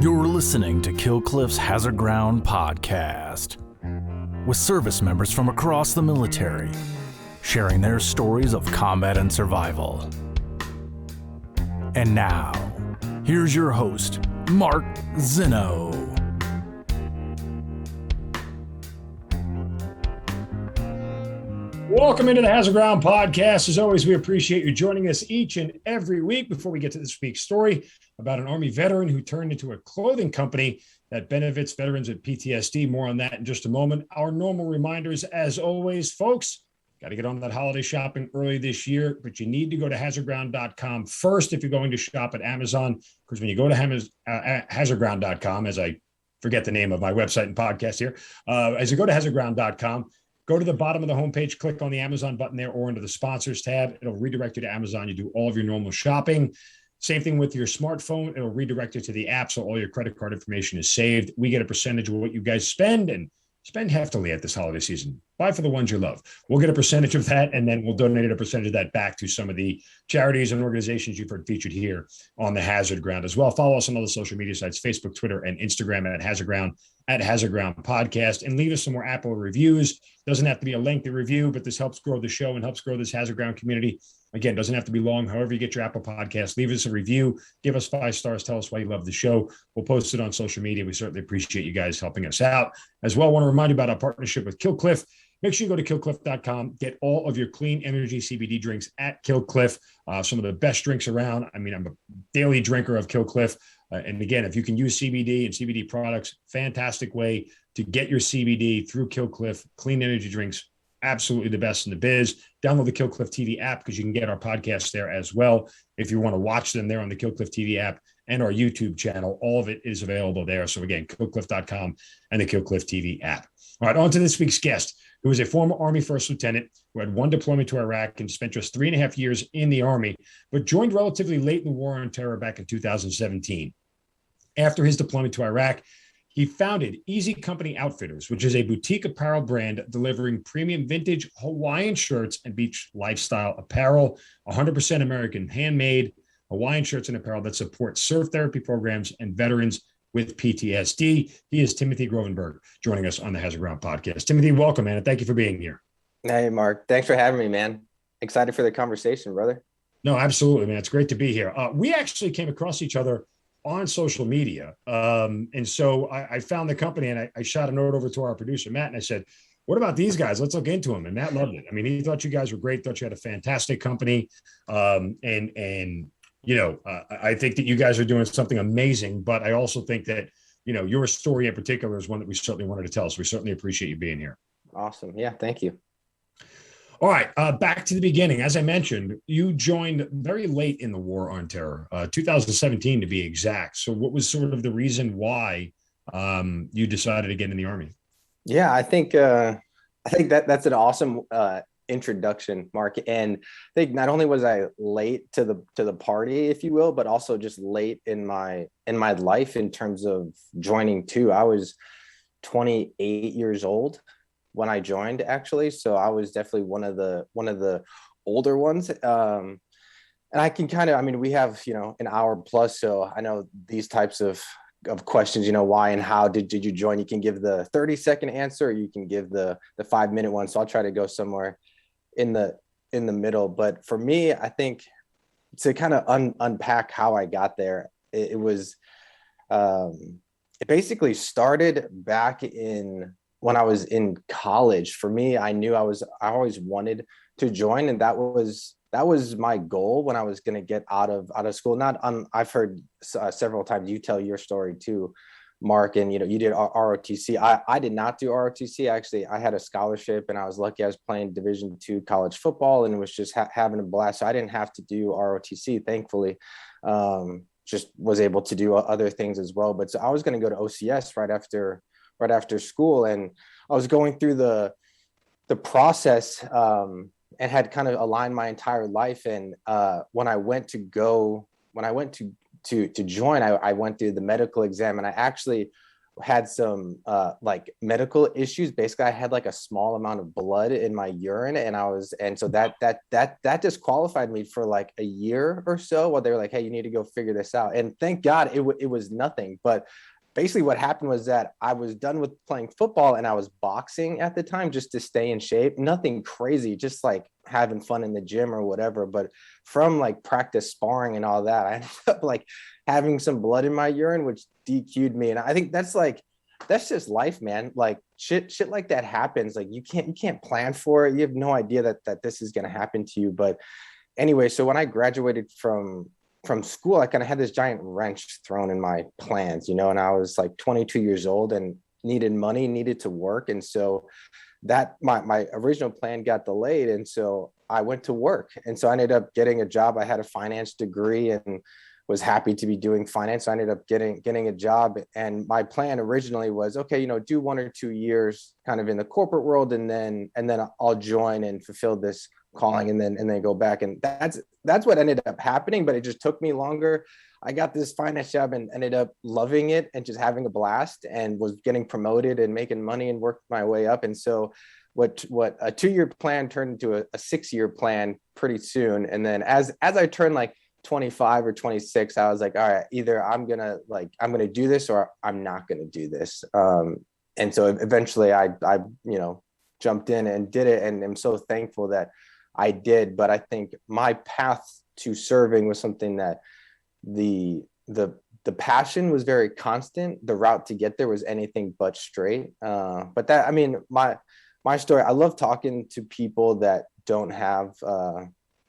You're listening to Kill Cliff's Hazard Ground podcast, with service members from across the military sharing their stories of combat and survival. And now, here's your host, Mark Zinno. Welcome into the Hazard Ground podcast. As always, we appreciate you joining us each and every week. Before we get to this week's story about an Army veteran who turned into a clothing company that benefits veterans with PTSD, more on that in just a moment. Our normal reminders, as always, folks, got to get on that holiday shopping early this year, but you need to go to hazardground.com first if you're going to shop at Amazon, because when you go to hazardground.com, as I forget the name of my website and podcast here, as you go to hazardground.com, go to the bottom of the homepage, click on the Amazon button there or into the sponsors tab. It'll redirect you to Amazon. You do all of your normal shopping. Same thing with your smartphone. It'll redirect you to the app, so all your credit card information is saved. We get a percentage of what you guys spend, and spend heftily at this holiday season. Buy for the ones you love. We'll get a percentage of that, and then we'll donate a percentage of that back to some of the charities and organizations you've heard featured here on the Hazard Ground as well. Follow us on all the social media sites, Facebook, Twitter, and Instagram at Hazard Ground Podcast, and leave us some more Apple reviews. Doesn't have to be a lengthy review, but this helps grow the show and helps grow this Hazard Ground community. Again, doesn't have to be long. However you get your Apple podcast, leave us a review, give us 5 stars, tell us why you love the show. We'll post it on social media. We certainly appreciate you guys helping us out. As well, I want to remind you about our partnership with Kill Cliff. Make sure you go to killcliff.com, get all of your clean energy CBD drinks at Kill Cliff. Some of the best drinks around. I mean, I'm a daily drinker of Kill Cliff. And again, if you can use CBD and CBD products, fantastic way to get your CBD through Kill Cliff. Clean energy drinks, absolutely the best in the biz. Download the Kill Cliff TV app because you can get our podcasts there as well. If you want to watch them there on the Kill Cliff TV app and our YouTube channel, all of it is available there. So again, killcliff.com and the Kill Cliff TV app. All right, on to this week's guest, who is a former Army first lieutenant who had one deployment to Iraq and spent just 3.5 years in the Army, but joined relatively late in the war on terror back in 2017. After his deployment to Iraq, he founded Easy Company Outfitters, which is a boutique apparel brand delivering premium vintage Hawaiian shirts and beach lifestyle apparel, 100% American handmade Hawaiian shirts and apparel that support surf therapy programs and veterans with PTSD. He is Timothy Grovenburg, joining us on the Hazard Ground podcast. Timothy, welcome, man, and thank you for being here. Hey, Mark. Thanks for having me, man. Excited for the conversation, brother. No, absolutely, man. It's great to be here. We actually came across each other on social media. And so I found the company and I shot a note over to our producer, Matt, and I said, what about these guys? Let's look into them. And Matt loved it. I mean, he thought you guys were great, thought you had a fantastic company. I think that you guys are doing something amazing, but I also think that, your story in particular is one that we certainly wanted to tell. So we certainly appreciate you being here. Awesome. Yeah. Thank you. All right, back to the beginning. As I mentioned, you joined very late in the war on terror, 2017 to be exact. So what was sort of the reason why you decided to get in the Army? Yeah, I think that's an awesome introduction, Mark. And I think not only was I late to the party, if you will, but also just late in my life in terms of joining too. I was 28 years old when I joined, actually. So I was definitely one of the older ones. And I can we have, an hour plus. So I know these types of questions, why and how did you join? You can give the 30-second answer, or you can give the 5-minute one. So I'll try to go somewhere in the middle. But for me, I think to kind of unpack how I got there, it basically started back when I was in college. For me, I knew I always wanted to join, and that was my goal when I was going to get out of school. I've heard several times you tell your story too, Mark, and you did ROTC. I did not do ROTC. Actually, I had a scholarship, and I was lucky. I was playing Division II college football, and was just having a blast. So I didn't have to do ROTC, thankfully. Just was able to do other things as well. But so I was going to go to OCS right after school, and I was going through the process and had kind of aligned my entire life. And when I went to join, I went through the medical exam, and I actually had some like medical issues. Basically, I had like a small amount of blood in my urine, and so that disqualified me for like a year or so, while they were like, hey, you need to go figure this out. And thank God it was nothing. But basically what happened was that I was done with playing football and I was boxing at the time just to stay in shape. Nothing crazy, just like having fun in the gym or whatever. But from like practice sparring and all that, I ended up like having some blood in my urine, which DQ'd me. And I think that's just life, man. Like shit like that happens. Like you can't plan for it. You have no idea that this is going to happen to you. But anyway, so when I graduated from school, I kind of had this giant wrench thrown in my plans, and I was like 22 years old and needed money, needed to work. And so that my original plan got delayed. And so I went to work. And so I ended up getting a job. I had a finance degree and was happy to be doing finance. So I ended up getting a job. And my plan originally was, okay, do 1 or 2 years kind of in the corporate world, and then I'll join and fulfill this calling and then go back. And that's what ended up happening, but it just took me longer. I got this finance job and ended up loving it and just having a blast, and was getting promoted and making money and worked my way up. And so what a 2-year plan turned into a 6-year plan pretty soon. And then as I turned like 25 or 26, I was like, all right, either I'm gonna do this or I'm not gonna do this. And so eventually I jumped in and did it, and I'm so thankful that I did. But I think my path to serving was something that the passion was very constant. The route to get there was anything but straight. But that, I mean, my story, I love talking to people that don't have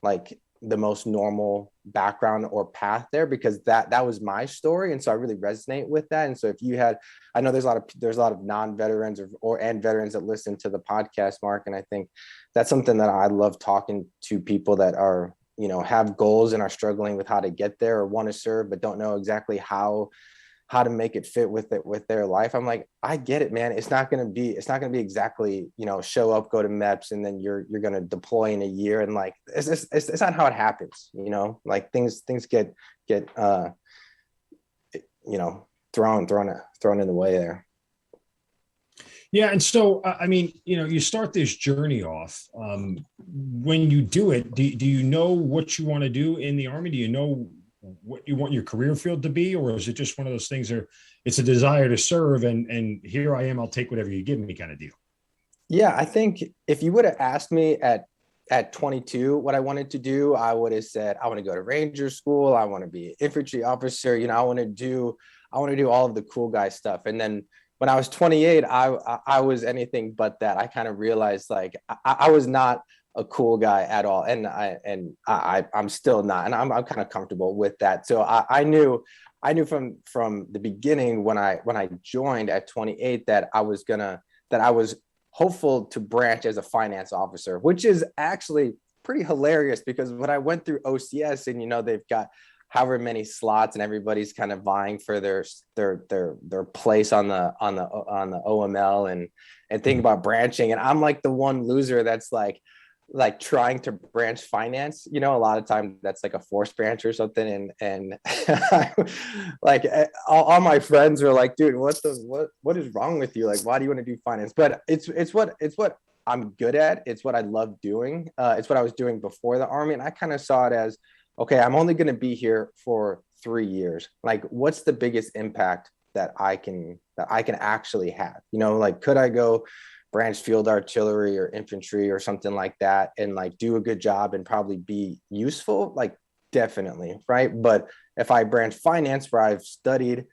like the most normal background or path there, because that was my story. And so I really resonate with that. And so if you had, I know there's a lot of non-veterans and veterans that listen to the podcast, Mark. And I think that's something that I love talking to people that are, have goals and are struggling with how to get there, or want to serve, but don't know exactly how to make it fit with their life. I'm like, I get it, man. It's not going to be exactly, show up, go to MEPS, and then you're going to deploy in a year. And like, it's not how it happens, like things get, thrown in the way there. Yeah. And so, I mean, you start this journey off. When you do it, do you know what you want to do in the Army? Do you know what you want your career field to be? Or is it just one of those things where it's a desire to serve and here I am, I'll take whatever you give me kind of deal? Yeah, I think if you would have asked me at 22 what I wanted to do, I would have said, I want to go to Ranger school. I want to be an infantry officer. I want to do all of the cool guy stuff. And then when I was 28, I was anything but that. I kind of realized like I was not a cool guy at all. And I'm still not, and I'm kind of comfortable with that. So I knew from the beginning when I joined at 28 that I was hopeful to branch as a finance officer, which is actually pretty hilarious, because when I went through OCS and they've got however many slots and everybody's kind of vying for their place on the OML and thinking about branching, and I'm like the one loser that's like trying to branch finance. A lot of times that's like a forced branch or something, and like all my friends were like, dude, what is wrong with you? Like, why do you want to do finance? But it's what I'm good at. It's what I love doing. It's what I was doing before the Army, and I kind of saw it as, okay, I'm only going to be here for 3 years. Like, what's the biggest impact that I can actually have? Like, could I go branch field artillery or infantry or something like that and like do a good job and probably be useful? Like, definitely, right? But if I branch finance, where I've studied,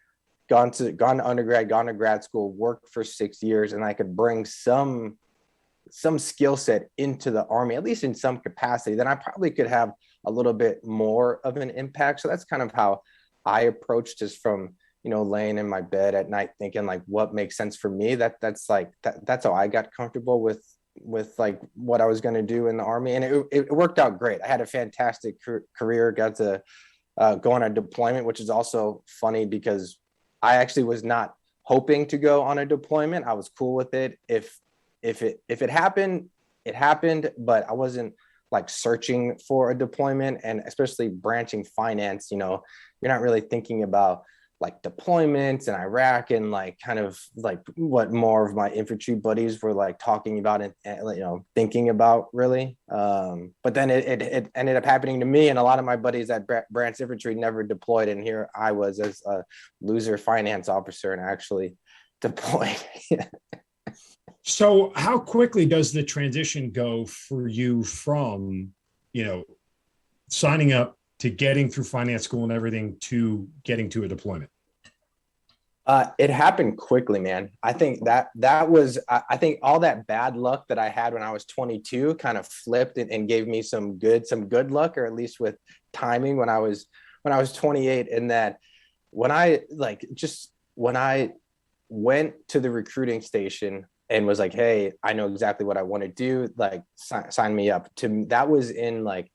gone to undergrad, gone to grad school, worked for 6 years, and I could bring some skill set into the Army, at least in some capacity, then I probably could have a little bit more of an impact. So that's kind of how I approached this, from laying in my bed at night thinking like, what makes sense for me. That's how I got comfortable with like what I was going to do in the Army, and it worked out great. I had a fantastic career. Got to go on a deployment, which is also funny because I actually was not hoping to go on a deployment. I was cool with it. If it happened, it happened, but I wasn't like searching for a deployment. And especially branching finance, you're not really thinking about like deployments in Iraq and like kind of like what more of my infantry buddies were like talking about and thinking about really. But then it ended up happening to me, and a lot of my buddies at Brandt's Infantry never deployed, and here I was as a loser finance officer and actually deployed. So how quickly does the transition go for you from, signing up to getting through finance school and everything to getting to a deployment? It happened quickly, man. I think that was, I think all that bad luck that I had when I was 22 kind of flipped and gave me some good luck, or at least with timing when I was 28. And that when I went to the recruiting station and was like, hey, I know exactly what I want to do, like sign me up. That was in like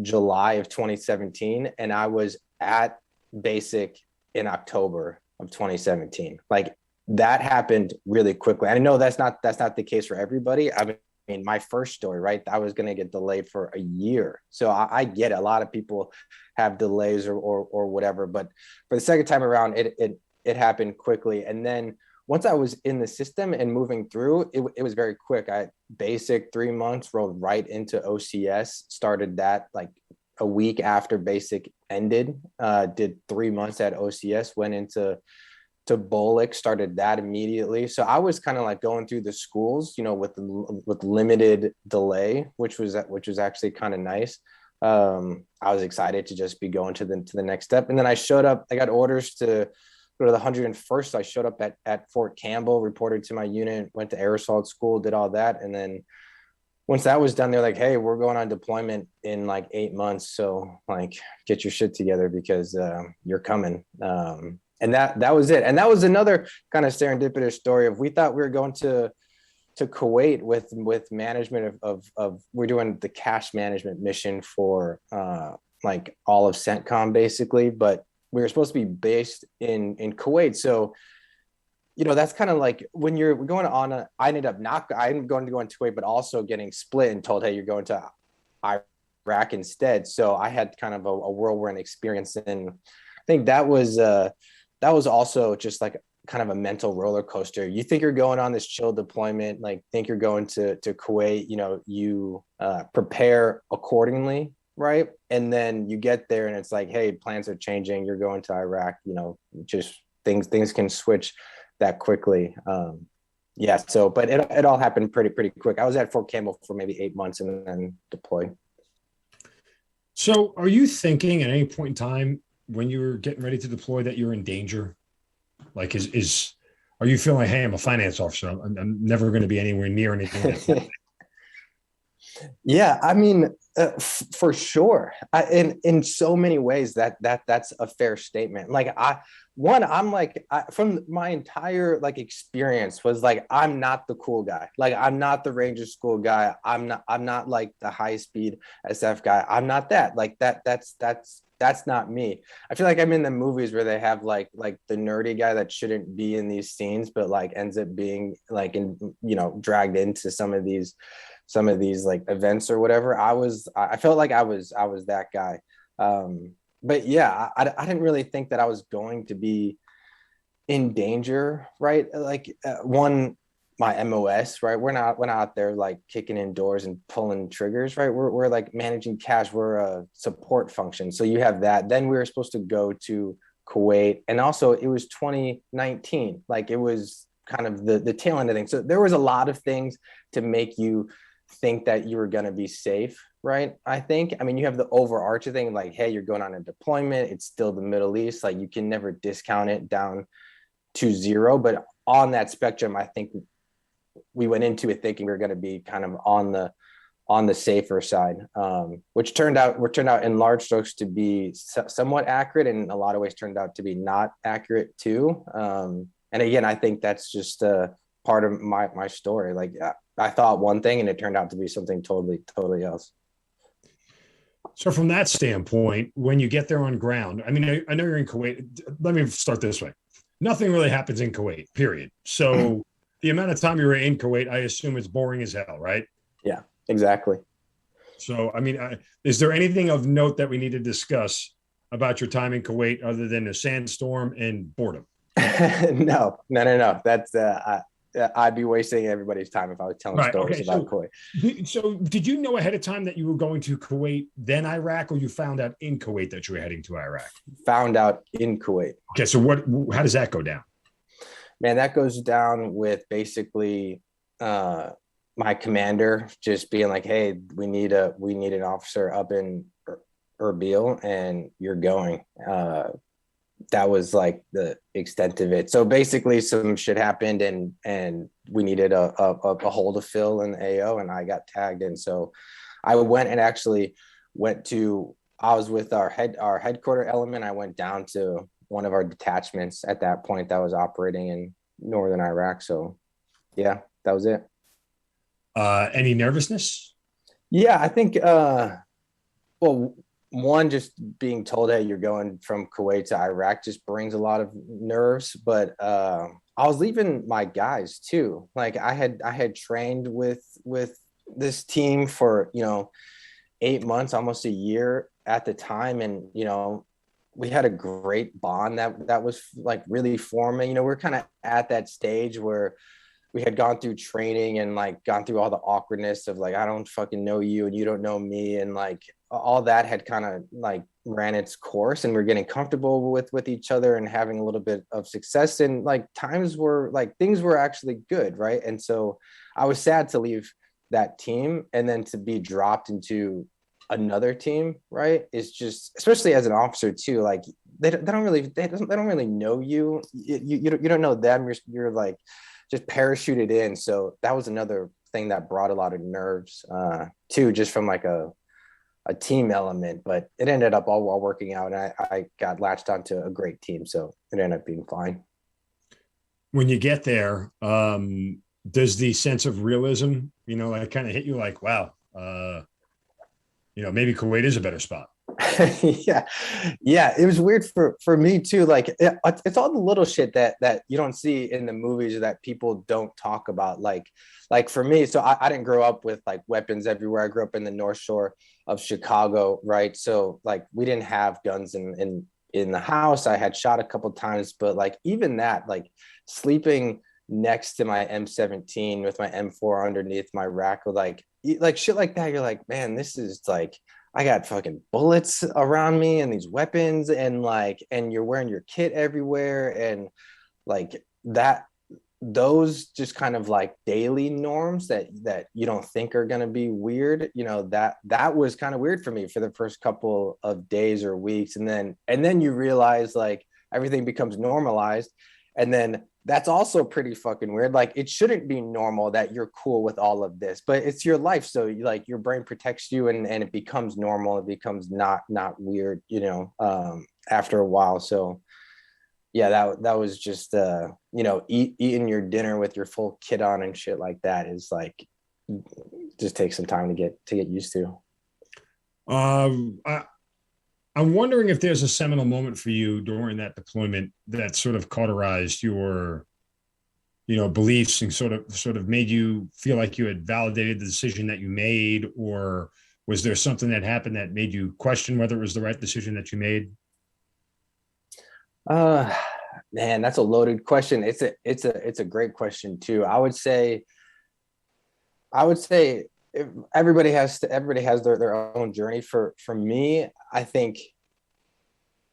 July of 2017, and I was at basic in October of 2017. Like that happened really quickly. I know that's not the case for everybody. I mean, my first story, right? I was going to get delayed for a year. So I get it. A lot of people have delays or whatever, but for the second time around, it happened quickly. And then once I was in the system and moving through, it was very quick. I basic 3 months, rolled right into OCS, started that like a week after basic ended, did 3 months at OCS, went into Bolic, started that immediately. So I was kind of like going through the schools, with limited delay, which was actually kind of nice. I was excited to just be going to the next step. And then I showed up, I got orders to go to the 101st. So I showed up at Fort Campbell, reported to my unit, went to air assault school, did all that. And then once that was done, they're like, hey, we're going on deployment in like 8 months. So like, get your shit together because you're coming. And that was it. And that was another kind of serendipitous story of, we thought we were going to Kuwait with management of we're doing the cash management mission for like all of CENTCOM basically, but we were supposed to be based in Kuwait. So that's kind of like when you're going on I ended up I'm going to go into Kuwait, but also getting split and told, hey, you're going to Iraq instead. So I had kind of a whirlwind experience. And I think that was also just like kind of a mental roller coaster. You think you're going on this chill deployment, like think you're going to Kuwait, you prepare accordingly. Right. And then you get there and it's like, hey, plans are changing. You're going to Iraq, just things can switch that quickly. So, but it all happened pretty quick. I was at Fort Campbell for maybe 8 months and then deployed. So are you thinking at any point in time when you were getting ready to deploy that you're in danger? Like, are you feeling like, hey, I'm a finance officer, I'm never going to be anywhere near anything? Yeah, I mean, for sure. In so many ways that's a fair statement. Like I'm like, from my entire like experience was like, I'm not the cool guy. Like I'm not the Ranger School guy. I'm not like the high speed SF guy. I'm not that. Like that's not me. I feel like I'm in the movies where they have like the nerdy guy that shouldn't be in these scenes, but like ends up being like dragged into some of these like events or whatever. I felt like I was that guy. But yeah, I didn't really think that I was going to be in danger, right? Like my MOS, right? We're not out there like kicking in doors and pulling triggers, right? We're like managing cash. We're a support function. So you have that. Then we were supposed to go to Kuwait, and also it was 2019. Like it was kind of the tail end of things. So there was a lot of things to make you think that you were going to be safe, right? I mean, you have the overarching thing like, hey, you're going on a deployment. It's still the Middle East. Like you can never discount it down to zero. But on that spectrum, I think we went into it thinking we were going to be kind of on the safer side, which turned out in large strokes to be somewhat accurate, and in a lot of ways turned out to be not accurate too. And again, I think that's just part of my story. Like I thought one thing and it turned out to be something totally else. So from that standpoint, when you get there on ground, I mean, I know you're in Kuwait. Let me start this way. Nothing really happens in Kuwait, period. So the amount of time you were in Kuwait, I assume it's boring as hell, right? Yeah, exactly. So, I mean, is there anything of note that we need to discuss about your time in Kuwait other than a sandstorm and boredom? No. That's I'd be wasting everybody's time if I was telling stories about Kuwait. So did you know ahead of time that you were going to Kuwait, then Iraq, or you found out in Kuwait that you were heading to Iraq? Found out in Kuwait. Okay, so how does that go down? Man, that goes down with basically my commander just being like, hey, we need an officer up in Erbil and you're going. That was like the extent of it. So basically some shit happened and we needed a hole to fill in the AO, and I got tagged. And so I went and actually I was with our headquarter element. I went down to one of our detachments at that point that was operating in northern Iraq. So yeah, that was it. Any nervousness? Yeah, I think, well, one, just being told that you're going from Kuwait to Iraq just brings a lot of nerves. But I was leaving my guys too. Like I had trained with this team for 8 months, almost a year at the time, and we had a great bond that was like really forming. We're kind of at that stage where we had gone through training and like gone through all the awkwardness of like, I don't fucking know you and you don't know me. And like all that had kind of like ran its course, and we're getting comfortable with each other and having a little bit of success. And like times were like, things were actually good. Right. And so I was sad to leave that team and then to be dropped into another team. Right. It's just, especially as an officer too, like they don't really know you. You don't know them. You're like, just parachuted in. So that was another thing that brought a lot of nerves too, just from like a team element, but it ended up all while working out. And I got latched onto a great team. So it ended up being fine. When you get there, does the sense of realism, like kind of hit you like, wow, maybe Kuwait is a better spot? yeah, it was weird for me too. Like it's all the little shit that you don't see in the movies that people don't talk about. Like for me, so I didn't grow up with like weapons everywhere. I grew up in the North Shore of Chicago, right? So like we didn't have guns in the house. I had shot a couple times, but like even that, like sleeping next to my M17 with my M4 underneath my rack, or like shit like that, you're like, man, this is like, I got fucking bullets around me and these weapons, and you're wearing your kit everywhere. And like that, those just kind of like daily norms that you don't think are going to be weird, that was kind of weird for me for the first couple of days or weeks. And then you realize like everything becomes normalized. And then that's also pretty fucking weird. Like it shouldn't be normal that you're cool with all of this, but it's your life. So like your brain protects you, and it becomes normal. It becomes not weird, after a while. So yeah, that was just, eating your dinner with your full kit on and shit like that is like, just takes some time to get used to. I'm wondering if there's a seminal moment for you during that deployment that sort of cauterized your, beliefs and sort of made you feel like you had validated the decision that you made, or was there something that happened that made you question whether it was the right decision that you made? Man, that's a loaded question. It's a great question too. I would say if everybody has their own journey. For me, I think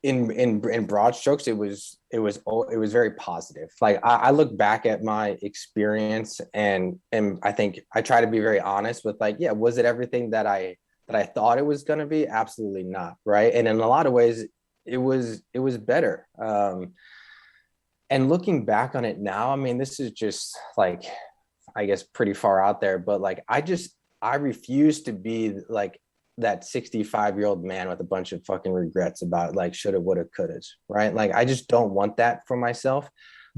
in broad strokes, it was very positive. Like I look back at my experience and I think I try to be very honest with like, yeah, was it everything that I thought it was going to be? Absolutely not. Right. And in a lot of ways it was better. And looking back on it now, I mean, this is just like, I guess pretty far out there, but like, I refuse to be like that 65-year-old man with a bunch of fucking regrets about like shoulda, woulda, couldas, right? Like I just don't want that for myself.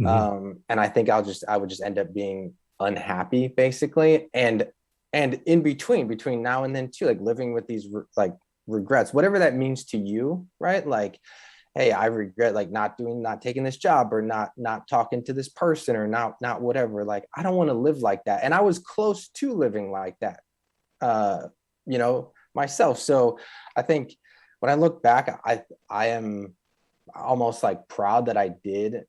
Mm-hmm. And I think I would just end up being unhappy basically. And in between now and then too, like living with these like regrets, whatever that means to you, right? Like, hey, I regret like not taking this job, or not talking to this person, or not whatever. Like, I don't want to live like that. And I was close to living like that, myself. So I think when I look back, I am almost like proud that I did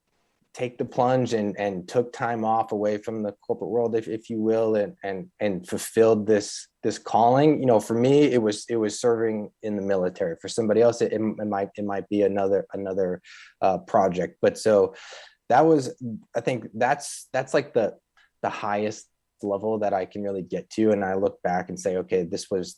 take the plunge and took time off away from the corporate world, if you will, and fulfilled this calling. You know, for me, it was serving in the military. For somebody else, it might be another project. But so that was, I think that's like the highest level that I can really get to. And I look back and say, okay, this was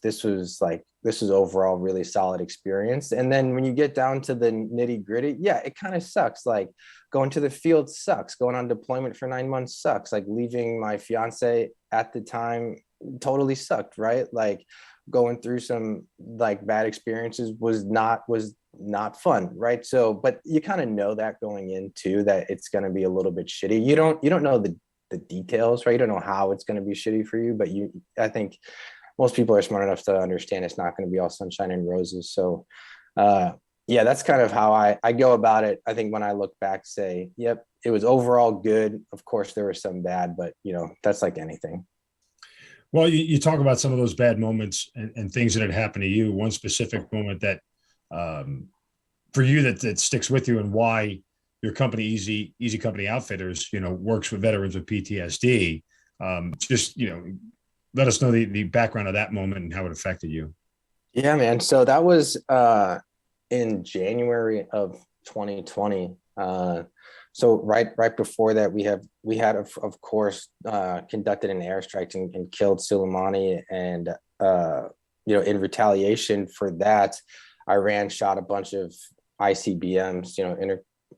overall really solid experience. And then when you get down to the nitty gritty, yeah, it kind of sucks. Like going to the field sucks. Going on deployment for 9 months sucks. Like leaving my fiance at the time totally sucked, right? Like going through some like bad experiences was not fun, right? So, but you kind of know that going into that it's going to be a little bit shitty. You don't know the details, right? You don't know how it's going to be shitty for you, but I think most people are smart enough to understand it's not going to be all sunshine and roses. So, yeah, that's kind of how I go about it. I think when I look back, say, yep, it was overall good. Of course, there was some bad, but that's like anything. Well, you talk about some of those bad moments and things that had happened to you. One specific moment that, for you, that sticks with you, and why your company, Easy Company Outfitters, works with veterans with PTSD. Just, let us know the background of that moment and how it affected you. Yeah, man. So that was in January of 2020. So right before that, we had of course conducted an airstrike and killed Soleimani, and in retaliation for that, Iran shot a bunch of ICBMs,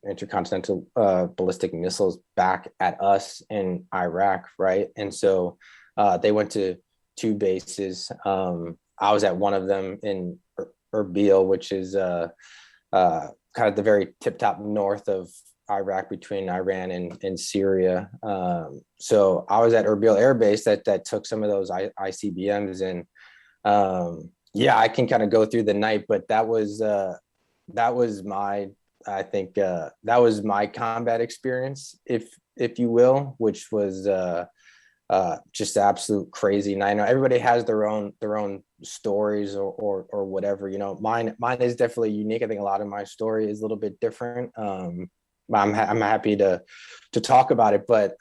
intercontinental ballistic missiles, back at us in Iraq, right? And so they went to 2 bases. I was at one of them in Erbil, which is kind of the very tip-top north of Iraq, between Iran and Syria. So I was at Erbil Air Base that took some of those ICBMs, and I can kind of go through the night, but that was my, I think that was my combat experience, if you will, which was just absolute crazy. And I know everybody has their own stories or whatever. Mine is definitely unique. I think a lot of my story is a little bit different. I'm happy to talk about it, but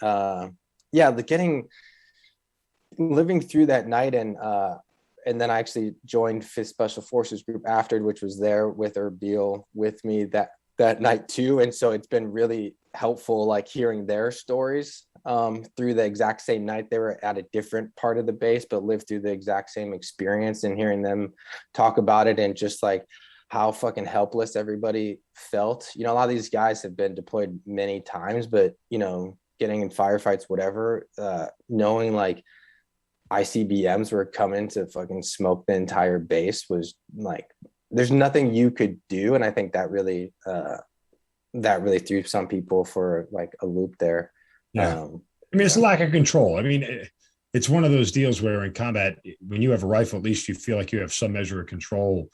living through that night, and then I actually joined 5th Special Forces Group after, which was there with Erbil with me that night too. And so it's been really helpful, like hearing their stories through the exact same night. They were at a different part of the base, but lived through the exact same experience, and hearing them talk about it, and just like how fucking helpless everybody felt. A lot of these guys have been deployed many times, but getting in firefights, whatever, knowing like ICBMs were coming to fucking smoke the entire base was like, there's nothing you could do. And I think that really threw some people for like a loop there. Yeah. It's a lack of control. It's one of those deals where in combat, when you have a rifle, at least you feel like you have some measure of control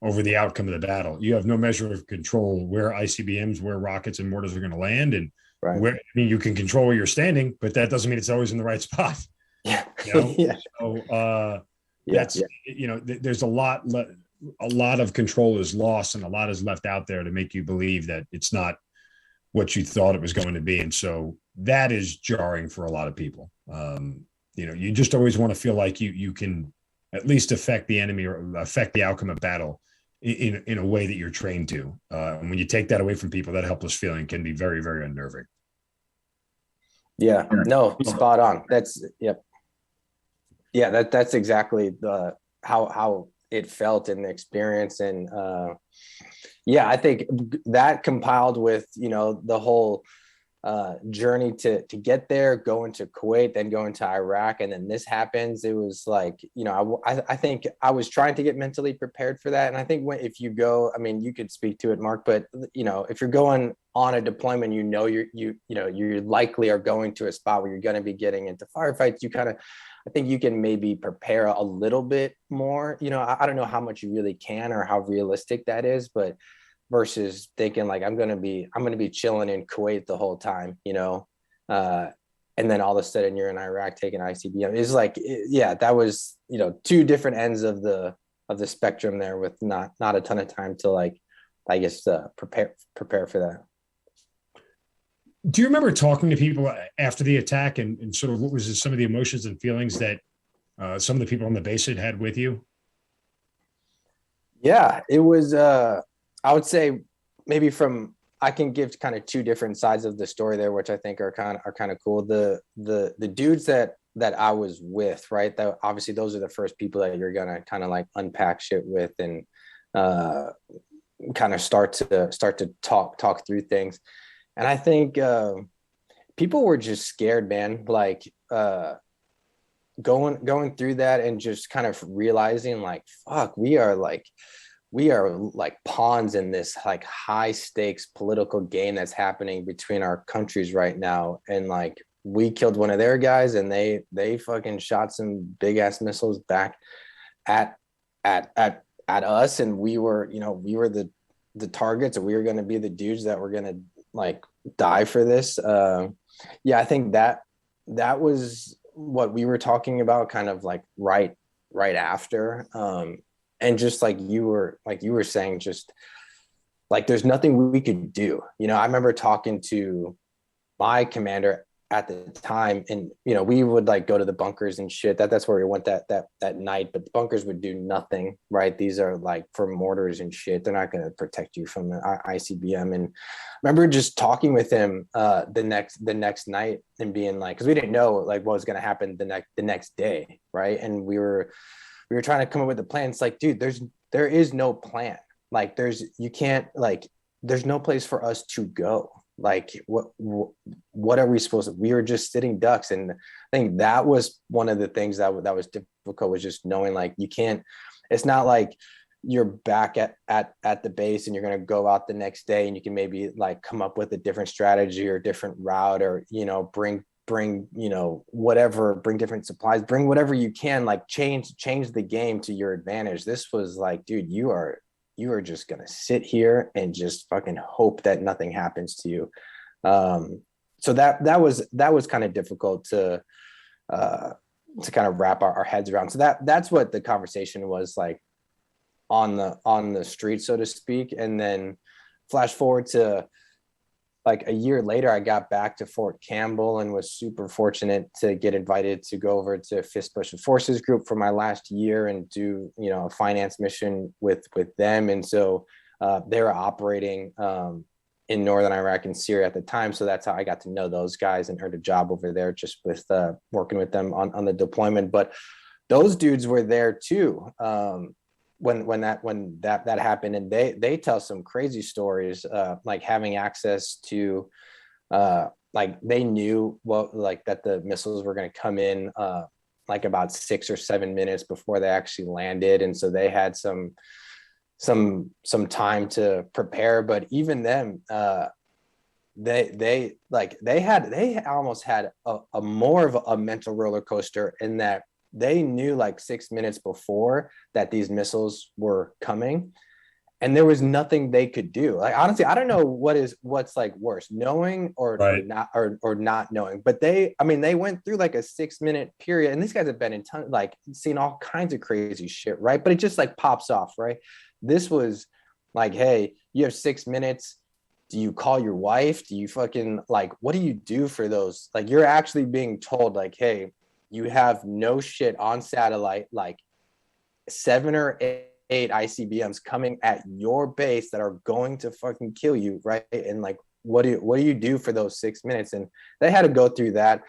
over the outcome of the battle. You have no measure of control where ICBMs, where rockets and mortars are going to land, and where you can control where you're standing, but that doesn't mean it's always in the right spot. Yeah. Yeah. So that's there's a lot of control is lost, and a lot is left out there to make you believe that it's not what you thought it was going to be. And so that is jarring for a lot of people. You just always want to feel like you can at least affect the enemy or affect the outcome of battle in a way that you're trained to. And when you take that away from people, that helpless feeling can be very, very unnerving. Yeah, no, spot on. That's, yep. Yeah, that's exactly how it felt in the experience. And I think that compiled with, the whole journey to get there, going to Kuwait, then going to Iraq, and then this happens. It was like, I think I was trying to get mentally prepared for that. And I think if you go, you could speak to it, Mark, but if you're going on a deployment, you likely are going to a spot where you're going to be getting into firefights. I think you can maybe prepare a little bit more. I don't know how much you really can or how realistic that is, but versus thinking like I'm gonna be chilling in Kuwait the whole time, and then all of a sudden you're in Iraq taking ICBM. It's like, that was 2 different ends of the the spectrum there, with not a ton of time to like, I guess, prepare for that. Do you remember talking to people after the attack and sort of what was some of the emotions and feelings that some of the people on the base had with you? Yeah, it was, I would say maybe I can give kind of two different sides of the story there, which I think are kind of cool. The dudes that I was with, right? That obviously those are the first people that you're gonna kind of like unpack shit with and kind of start to talk through things. And I think people were just scared, man. Like going through that and just kind of realizing like, fuck, we are like pawns in this like high stakes political game that's happening between our countries right now. And like, we killed one of their guys and they fucking shot some big ass missiles back at us. And we were the targets, and we were going to be the dudes that were going to like die for this. Yeah, I think that was what we were talking about kind of like right after. And just like you were saying, just like, there's nothing we could do. I remember talking to my commander at the time, and we would like go to the bunkers and shit. That's where we went that night, but the bunkers would do nothing, right? These are like for mortars and shit. They're not going to protect you from the ICBM. And I remember just talking with him the next night and being like, because we didn't know like what was going to happen the next day, right? And we were trying to come up with a plan. It's like, dude, there is no plan. Like there's no place for us to go. Like what are we supposed to? We were just sitting ducks. And I think that was one of the things that was difficult, was just knowing like you can't. It's not like you're back at the base and you're going to go out the next day and you can maybe like come up with a different strategy or different route, or bring whatever, bring different supplies, bring whatever you can, like change the game to your advantage. This was like, dude, you are just going to sit here and just fucking hope that nothing happens to you. So that was kind of difficult to kind of wrap our heads around. So that's what the conversation was like on the street, so to speak. And then flash forward to like a year later, I got back to Fort Campbell and was super fortunate to get invited to go over to 5th Special Forces Group for my last year and do, a finance mission with them. And so they were operating in Northern Iraq and Syria at the time. So that's how I got to know those guys and earned a job over there just with working with them on the deployment. But those dudes were there too. When that happened, and they tell some crazy stories, like having access to, like they knew that the missiles were going to come in, like about 6 or 7 minutes before they actually landed, and so they had some time to prepare. But even them, they almost had a more of a mental roller coaster, in that they knew like 6 minutes before that these missiles were coming, and there was nothing they could do. Like, honestly, I don't know what's like worse, knowing or not knowing. But they went through like a 6 minute period, and these guys have been in seen all kinds of crazy shit, right? But it just like pops off, right? This was like, hey, you have 6 minutes. Do you call your wife? Do you fucking like, what do you do for those? Like, you're actually being told like, hey, you have no shit on satellite, like 7 or 8 ICBMs coming at your base that are going to fucking kill you, right? And like, what do you do for those 6 minutes? And they had to go through that,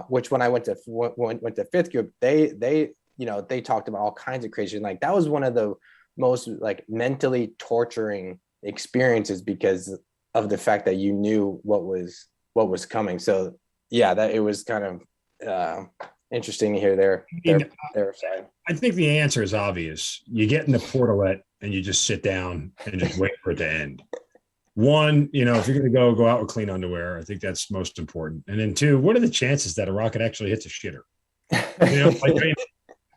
which when I went to 5th Group, they talked about all kinds of crazy. Like, that was one of the most like mentally torturing experiences because of the fact that you knew what was coming. So yeah, that it was kind of interesting to hear their side. I think the answer is obvious. You get in the portalet and you just sit down and just wait for it to end. One, if you're going to go out with clean underwear, I think that's most important. And then 2, what are the chances that a rocket actually hits a shitter?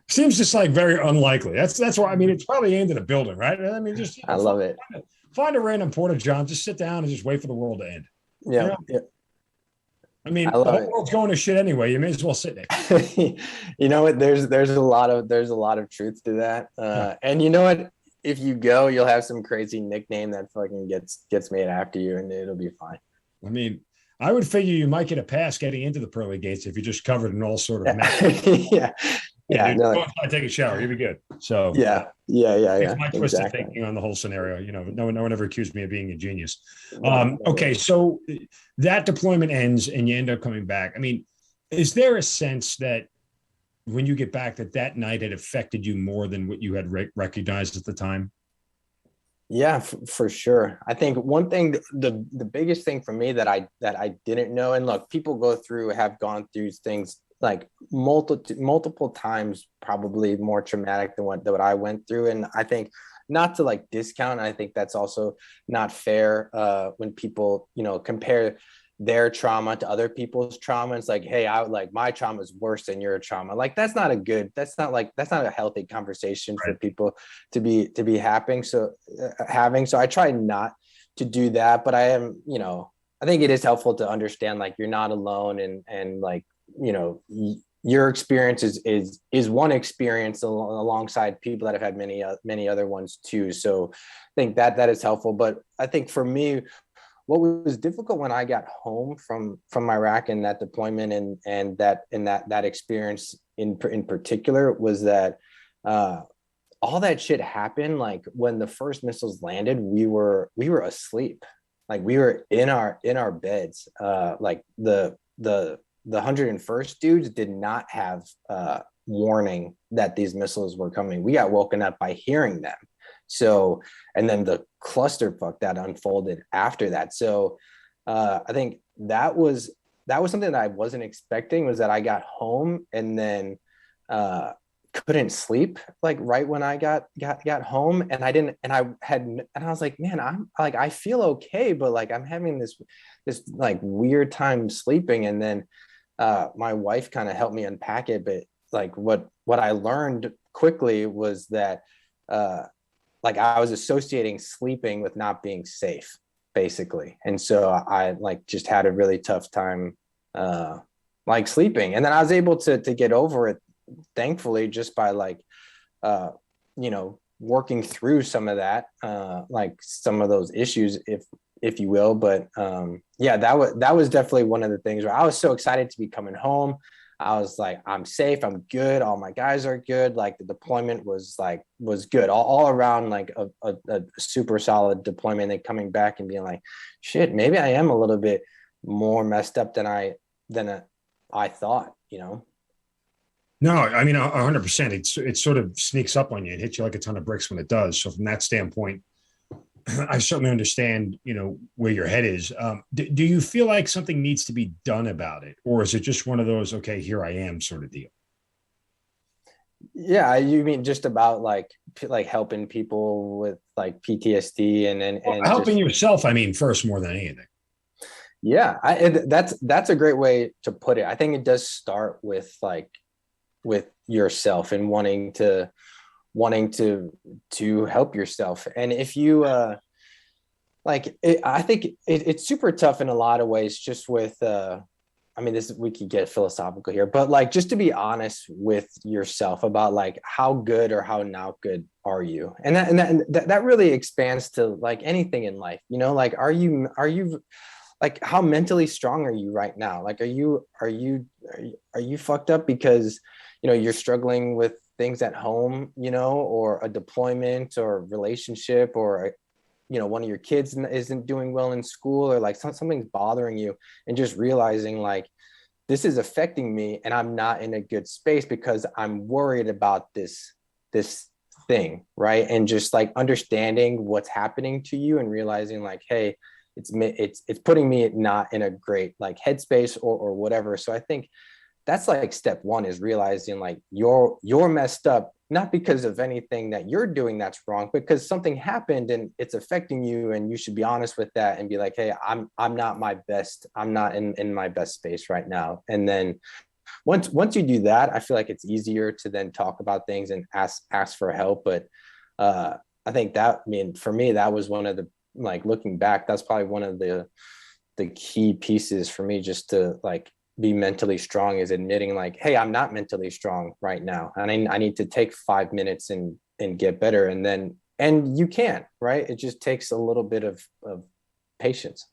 Seems just like very unlikely. That's why, it's probably aimed at a building, right? Just I love it. Find a random porta john, just sit down and just wait for the world to end. Yeah. I mean, I the love whole world's going to shit anyway. You may as well sit there. it. You know what? There's a lot of truth to that. And you know what? If you go, you'll have some crazy nickname that fucking gets made after you, and it'll be fine. I mean, I would figure you might get a pass getting into the pearly gates if you're just covered in all sort of Yeah. Yeah. Dude, No, go inside, take a shower. You'll be good. So yeah. it's my twist of Exactly. thinking on the whole scenario. You know, no one ever accused me of being a genius. No, Okay, so that deployment ends and you end up coming back. I mean, is there a sense that when you get back that night had affected you more than what you had recognized at the time? Yeah, for sure. I think one thing, the biggest thing for me that I didn't know, and look, people have gone through things like multiple times, probably more traumatic than what I went through. And I think not to like discount, I think that's also not fair when people, compare their trauma to other people's trauma. It's like, hey, my trauma is worse than your trauma. Like, that's not a healthy conversation for people to be having. So I try not to do that, but I am, I think it is helpful to understand, like, you're not alone, and like, your experience is one experience alongside people that have had many other ones too. So I think that is helpful. But I think for me, what was difficult when I got home from Iraq and that deployment and that experience in particular was that all that shit happened. Like, when the first missiles landed, we were asleep. Like, we were in our beds. Like, the 101st dudes did not have warning that these missiles were coming. We got woken up by hearing them. So, and then the clusterfuck that unfolded after that. So I think that was something that I wasn't expecting, was that I got home and then couldn't sleep, like, right when I got home, and I was like, man, I'm like, I feel okay, but like, I'm having this like weird time sleeping. And then my wife kind of helped me unpack it, but like what I learned quickly was that like, I was associating sleeping with not being safe, basically. And so I like just had a really tough time like sleeping. And then I was able to get over it, thankfully, just by like working through some of that, like some of those issues, if you will. But yeah, that was definitely one of the things where I was so excited to be coming home. I was like, I'm safe, I'm good, all my guys are good. Like, the deployment was good all around, like a super solid deployment. And coming back and being like, shit, maybe I am a little bit more messed up than I thought, No, I mean, 100%. It sort of sneaks up on you and hits you like a ton of bricks when it does. So from that standpoint, I certainly understand, where your head is. Do you feel like something needs to be done about it, or is it just one of those, okay, here I am sort of deal? Yeah, you mean just about like helping people with like PTSD and helping yourself, I mean, first more than anything. Yeah, that's a great way to put it. I think it does start with yourself and wanting to help yourself. And if you I think it's super tough in a lot of ways, just with I mean, we could get philosophical here, but like, just to be honest with yourself about like, how good or how not good are you? And that really expands to like anything in life, like, are you like, how mentally strong are you right now? Like, are you fucked up because you're struggling with things at home, or a deployment or relationship, or one of your kids isn't doing well in school, or like something's bothering you, and just realizing like, this is affecting me and I'm not in a good space because I'm worried about this thing, right? And just like understanding what's happening to you and realizing like, hey, it's putting me not in a great like headspace or whatever. So I think that's like step one, is realizing like you're messed up, not because of anything that you're doing that's wrong, because something happened and it's affecting you, and you should be honest with that and be like, hey, I'm not my best. I'm not in my best space right now. And then once you do that, I feel like it's easier to then talk about things and ask for help. But I think that, I mean, for me, that was one of the, like, looking back, that's probably one of the the key pieces for me just to like be mentally strong is admitting like, hey, I'm not mentally strong right now. And I need to take 5 minutes and get better. And you can, right? It just takes a little bit of patience.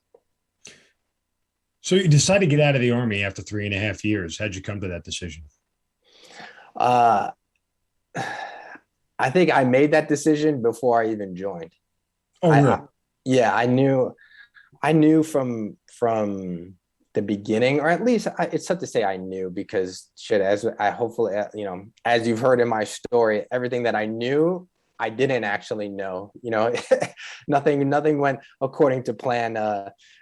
So you decided to get out of the Army after 3.5 years. How'd you come to that decision? I think I made that decision before I even joined. Oh, really? Yeah, I knew from the beginning, or at least it's tough to say I knew, because as I hopefully, as you've heard in my story, everything that I knew, I didn't actually know, nothing went according to plan,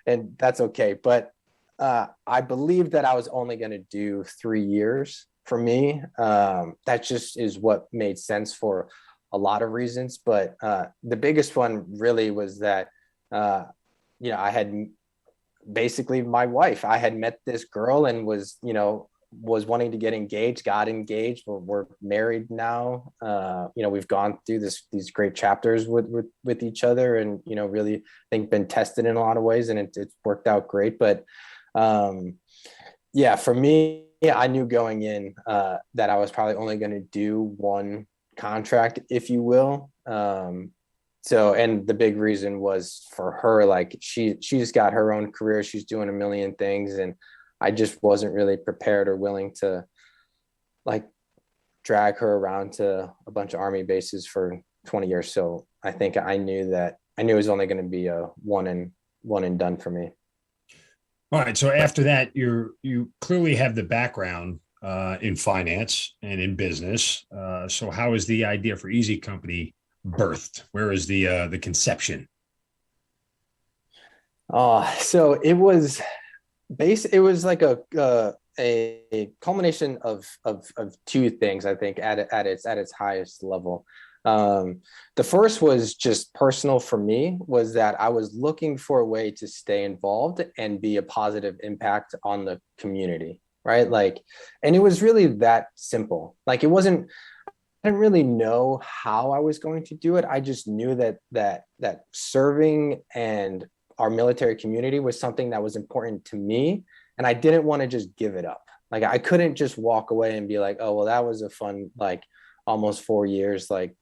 and that's okay. But I believed that I was only going to do 3 years. For me, that just is what made sense for a lot of reasons. But the biggest one really was that, I had basically my wife. I had met this girl and was wanting to get engaged, got engaged. We're married now. We've gone through these great chapters with each other, and, really I think been tested in a lot of ways, and it's worked out great. But for me, I knew going in that I was probably only going to do one contract, if you will. And the big reason was for her, like she's got her own career. She's doing a million things. And I just wasn't really prepared or willing to like drag her around to a bunch of Army bases for 20 years. So I think I knew it was only going to be a one and done for me. All right. So after that, you clearly have the background in finance and in business. So how is the idea for Easy Company birthed? Where is the conception? So it was like a culmination of two things, I think, at its highest level. The first was just personal for me, was that I was looking for a way to stay involved and be a positive impact on the community, right? Like, and it was really that simple. Like, I didn't really know how I was going to do it. I just knew that serving and our military community was something that was important to me, and I didn't want to just give it up. Like, I couldn't just walk away and be like, oh, well, that was a fun, like, almost 4 years, like,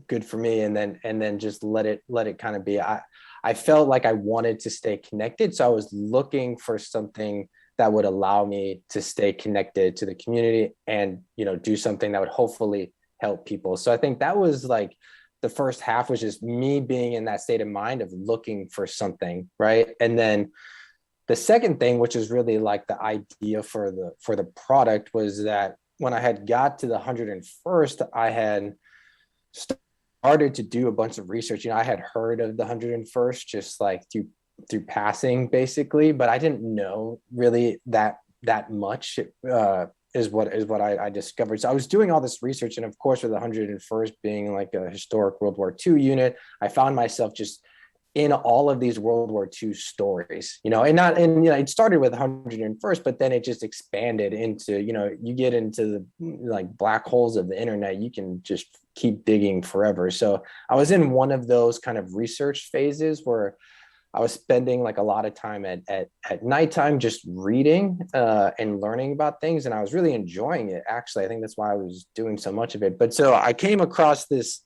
good for me, and then just let it kind of be. I felt like I wanted to stay connected, so I was looking for something that would allow me to stay connected to the community and, do something that would hopefully help people. So I think that was like the first half, was just me being in that state of mind of looking for something, right? And then the second thing, which is really like the idea for the product, was that when I had got to the 101st, I had started to do a bunch of research. I had heard of the 101st just like through passing, basically, but I didn't know really that much is what I discovered. So I was doing all this research, and of course, with the 101st being like a historic World War II unit, I found myself just in all of these World War II stories, it started with 101st, but then it just expanded into, you get into the like black holes of the internet, you can just keep digging forever. So I was in one of those kind of research phases where I was spending like a lot of time at nighttime, just reading and learning about things. And I was really enjoying it. Actually, I think that's why I was doing so much of it. But so I came across this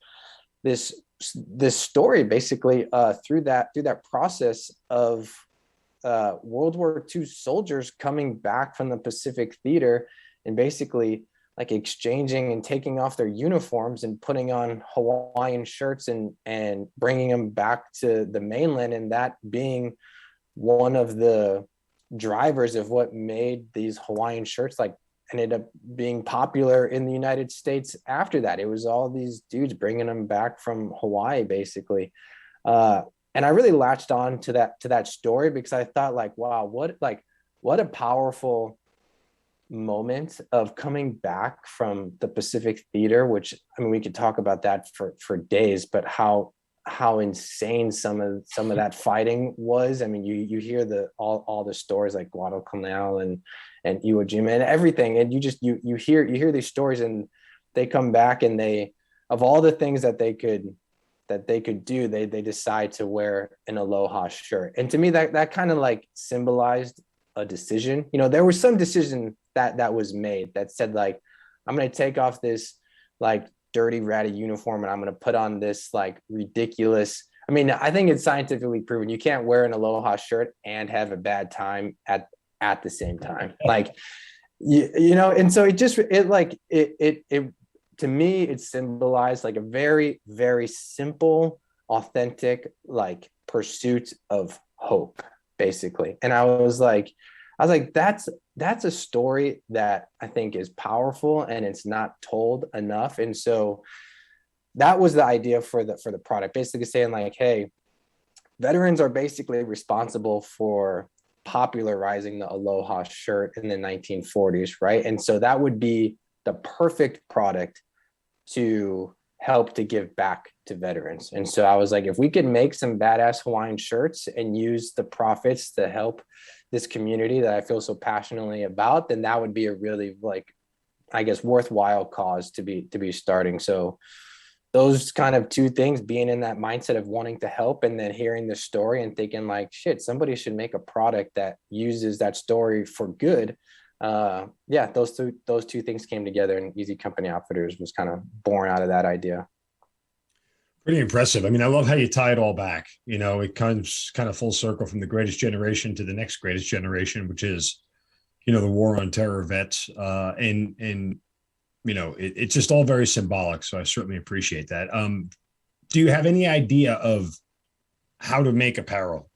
story basically through that process of World War II soldiers coming back from the Pacific theater and basically like exchanging and taking off their uniforms and putting on Hawaiian shirts and bringing them back to the mainland, and that being one of the drivers of what made these Hawaiian shirts like ended up being popular in the United States after that. It was all these dudes bringing them back from Hawaii, basically. And I really latched on to that story because I thought like, wow, what a powerful moment of coming back from the Pacific theater, which, I mean, we could talk about that for days, but how insane some of that fighting was. I mean, you hear all the stories like Guadalcanal and Iwo Jima and everything, and you hear these stories, and they come back, and they, of all the things that they could that they could do, they decide to wear an aloha shirt. And to me, that kind of like symbolized a decision. You know, there was some decision that was made that said like, I'm going to take off this like dirty, ratty uniform and I'm going to put on this like ridiculous. I mean, I think it's scientifically proven you can't wear an aloha shirt and have a bad time at the same time. Like, you know, and so it to me, it symbolized like a very, very simple, authentic, like pursuit of hope, basically. And I was like, that's a story that I think is powerful and it's not told enough. And so that was the idea for the product, basically saying like, hey, veterans are basically responsible for popularizing the aloha shirt in the 1940s, right? And so that would be the perfect product to help to give back to veterans. And so I was like, if we could make some badass Hawaiian shirts and use the profits to help this community that I feel so passionately about, then that would be a really, like, I guess, worthwhile cause to be starting. So those kind of two things, being in that mindset of wanting to help and then hearing the story and thinking like, shit, somebody should make a product that uses that story for good. Those two things came together, and Easy Company Outfitters was kind of born out of that idea. Pretty impressive. I mean, I love how you tie it all back. You know, it comes kind of full circle from the greatest generation to the next greatest generation, which is, you know, the war on terror vets. And you know, it's just all very symbolic. So I certainly appreciate that. Do you have any idea of how to make apparel?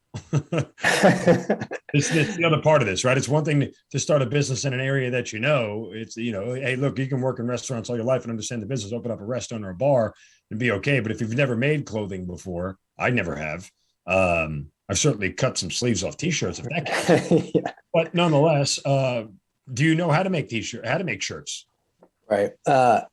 It's the other part of this, right? It's one thing to start a business in an area that you know. It's, you know, hey, look, you can work in restaurants all your life and understand the business, open up a restaurant or a bar and be okay. But if you've never made clothing before, I never have. I've certainly cut some sleeves off T-shirts if that counts. Yeah. But nonetheless, do you know how to make how to make shirts? Right.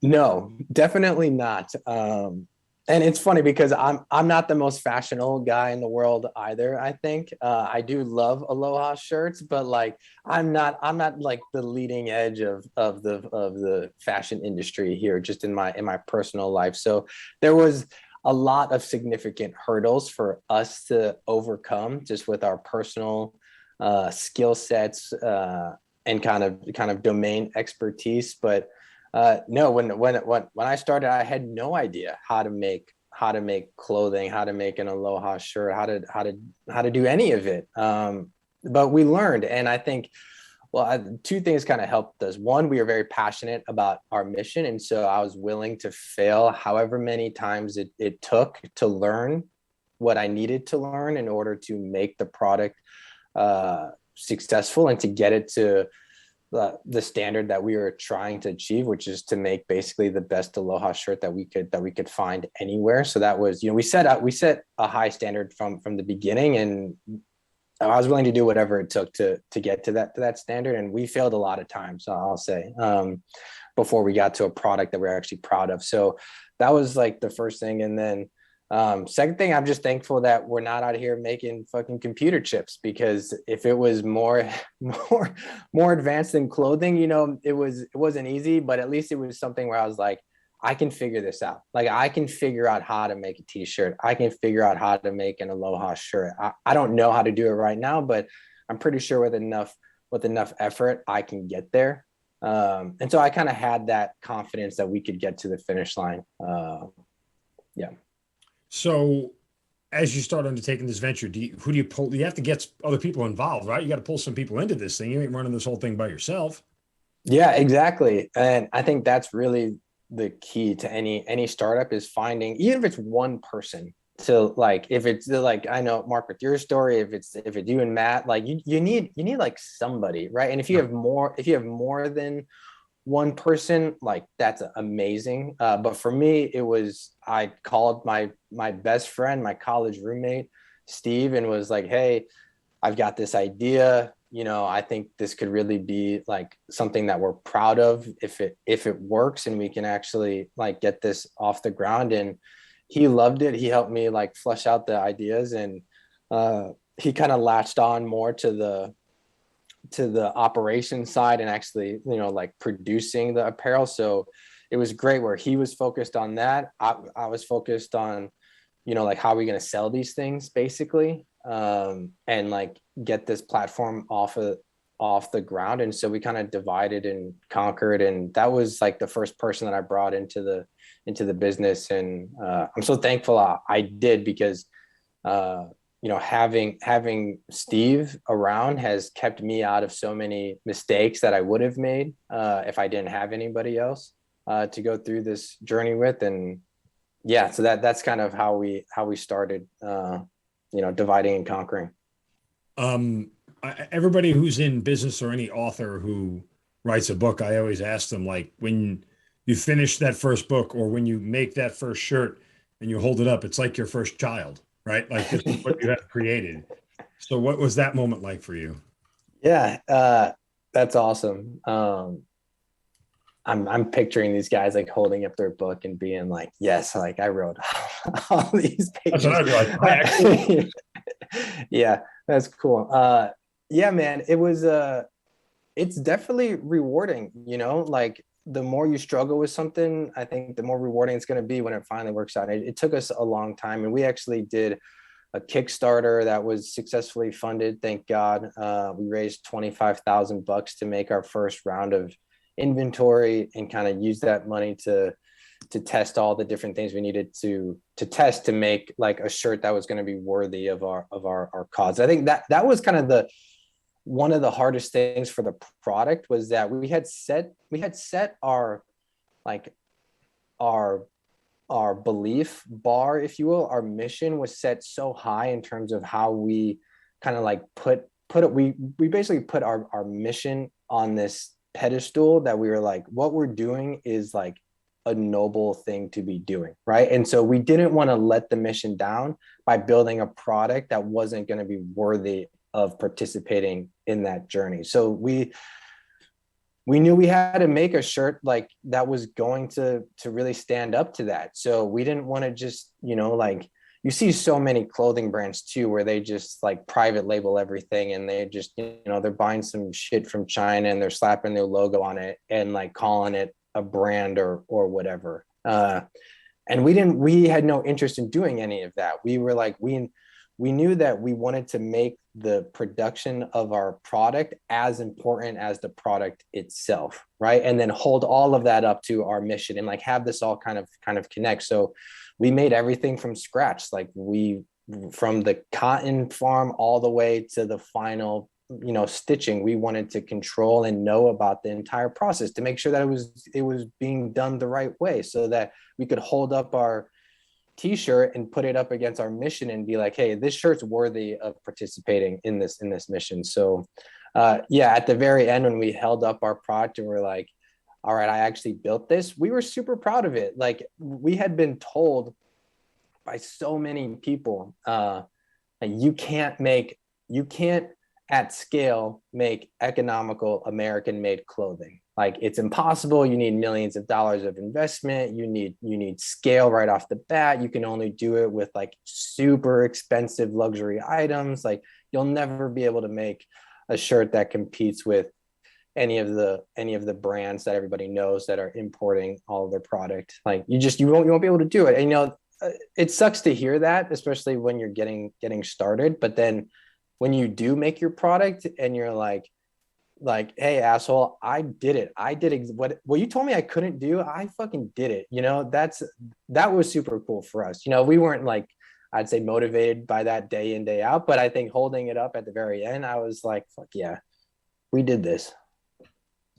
No, definitely not. And it's funny because I'm not the most fashionable guy in the world either. I think I do love aloha shirts, but like I'm not like the leading edge of the fashion industry here, just in my personal life. So there was a lot of significant hurdles for us to overcome just with our personal skill sets and kind of domain expertise. But no, when I started, I had no idea how to make clothing, how to make an aloha shirt, how to do any of it. But we learned, and I think, two things kind of helped us. One, we were very passionate about our mission, and so I was willing to fail however many times it took to learn what I needed to learn in order to make the product successful and to get it to the standard that we were trying to achieve, which is to make basically the best aloha shirt that we could find anywhere. So that was, you know, we set a high standard from the beginning, and I was willing to do whatever it took to get to that standard. And we failed a lot of times, I'll say, before we got to a product that we're actually proud of. So that was like the first thing. And then second thing, I'm just thankful that we're not out here making fucking computer chips, because if it was more advanced than clothing, you know, it wasn't easy, but at least it was something where I was like, I can figure this out. Like I can figure out how to make a t-shirt. I can figure out how to make an aloha shirt. I don't know how to do it right now, but I'm pretty sure with enough effort, I can get there. And so I kind of had that confidence that we could get to the finish line. Yeah. So as you start undertaking this venture, who do you pull? You have to get other people involved, right? You got to pull some people into this thing. You ain't running this whole thing by yourself. Yeah, exactly. And I think that's really the key to any startup, is finding, even if it's one person, to like, if it's like, I know, Mark, with your story, if it's you and Matt, like you need like somebody, right? And if you have more than one person, like that's amazing. But for me, I called my best friend, my college roommate, Steve, and was like, hey, I've got this idea. You know, I think this could really be like something that we're proud of if it works and we can actually like get this off the ground. And he loved it. He helped me like flesh out the ideas, and he kind of latched on more to the operations side and actually, you know, like producing the apparel. So it was great where he was focused on that. I was focused on like, how are we going to sell these things basically? And like get this platform off the ground. And so we kind of divided and conquered. And that was like the first person that I brought into the business. And I'm so thankful I did, because having Steve around has kept me out of so many mistakes that I would have made if I didn't have anybody else to go through this journey with. And yeah, so that's kind of how we started, dividing and conquering. Everybody who's in business, or any author who writes a book, I always ask them, like, when you finish that first book, or when you make that first shirt and you hold it up, it's like your first child, right? Like, this is what you have created. So what was that moment like for you? Yeah, that's awesome. I'm picturing these guys like holding up their book and being like, yes, like I wrote all these pages. That's what I'd be like. Yeah, that's cool. Yeah, man, it was, it's definitely rewarding, like the more you struggle with something, I think the more rewarding it's going to be when it finally works out. It took us a long time, and we actually did a Kickstarter that was successfully funded. Thank God. We raised $25,000 to make our first round of inventory, and kind of use that money to test all the different things we needed to test to make like a shirt that was going to be worthy of our cause. I think that was kind of one of the hardest things for the product, was that we had set our belief bar, if you will. Our mission was set so high in terms of how we kind of like put it. We basically put our mission on this pedestal, that we were like, what we're doing is like a noble thing to be doing, right? And so we didn't want to let the mission down by building a product that wasn't going to be worthy of participating in that journey. So we knew we had to make a shirt like that was going to really stand up to that. So we didn't want to just, like, you see so many clothing brands too, where they just like private label everything, and they just, they're buying some shit from China and they're slapping their logo on it and like calling it a brand or whatever. And we had no interest in doing any of that. We were like, we knew that we wanted to make the production of our product as important as the product itself, right? And then hold all of that up to our mission, and like have this all kind of connect. So we made everything from scratch. Like from the cotton farm all the way to the final, stitching, we wanted to control and know about the entire process to make sure that it was being done the right way, so that we could hold up our t-shirt and put it up against our mission and be like, hey, this shirt's worthy of participating in this mission. So yeah, at the very end, when we held up our product and we're like, all right, I actually built this, we were super proud of it. Like, we had been told by so many people, you can't at scale make economical American made clothing. Like, it's impossible. You need millions of dollars of investment. You need scale right off the bat. You can only do it with like super expensive luxury items. Like, you'll never be able to make a shirt that competes with any of the brands that everybody knows that are importing all of their product. Like, you won't be able to do it. And it sucks to hear that, especially when you're getting started. But then when you do make your product and you're like, hey, asshole, I did it. I did what you told me I couldn't do. I fucking did it. That was super cool for us. We weren't like, I'd say, motivated by that day in, day out, but I think holding it up at the very end, I was like, fuck yeah, we did this.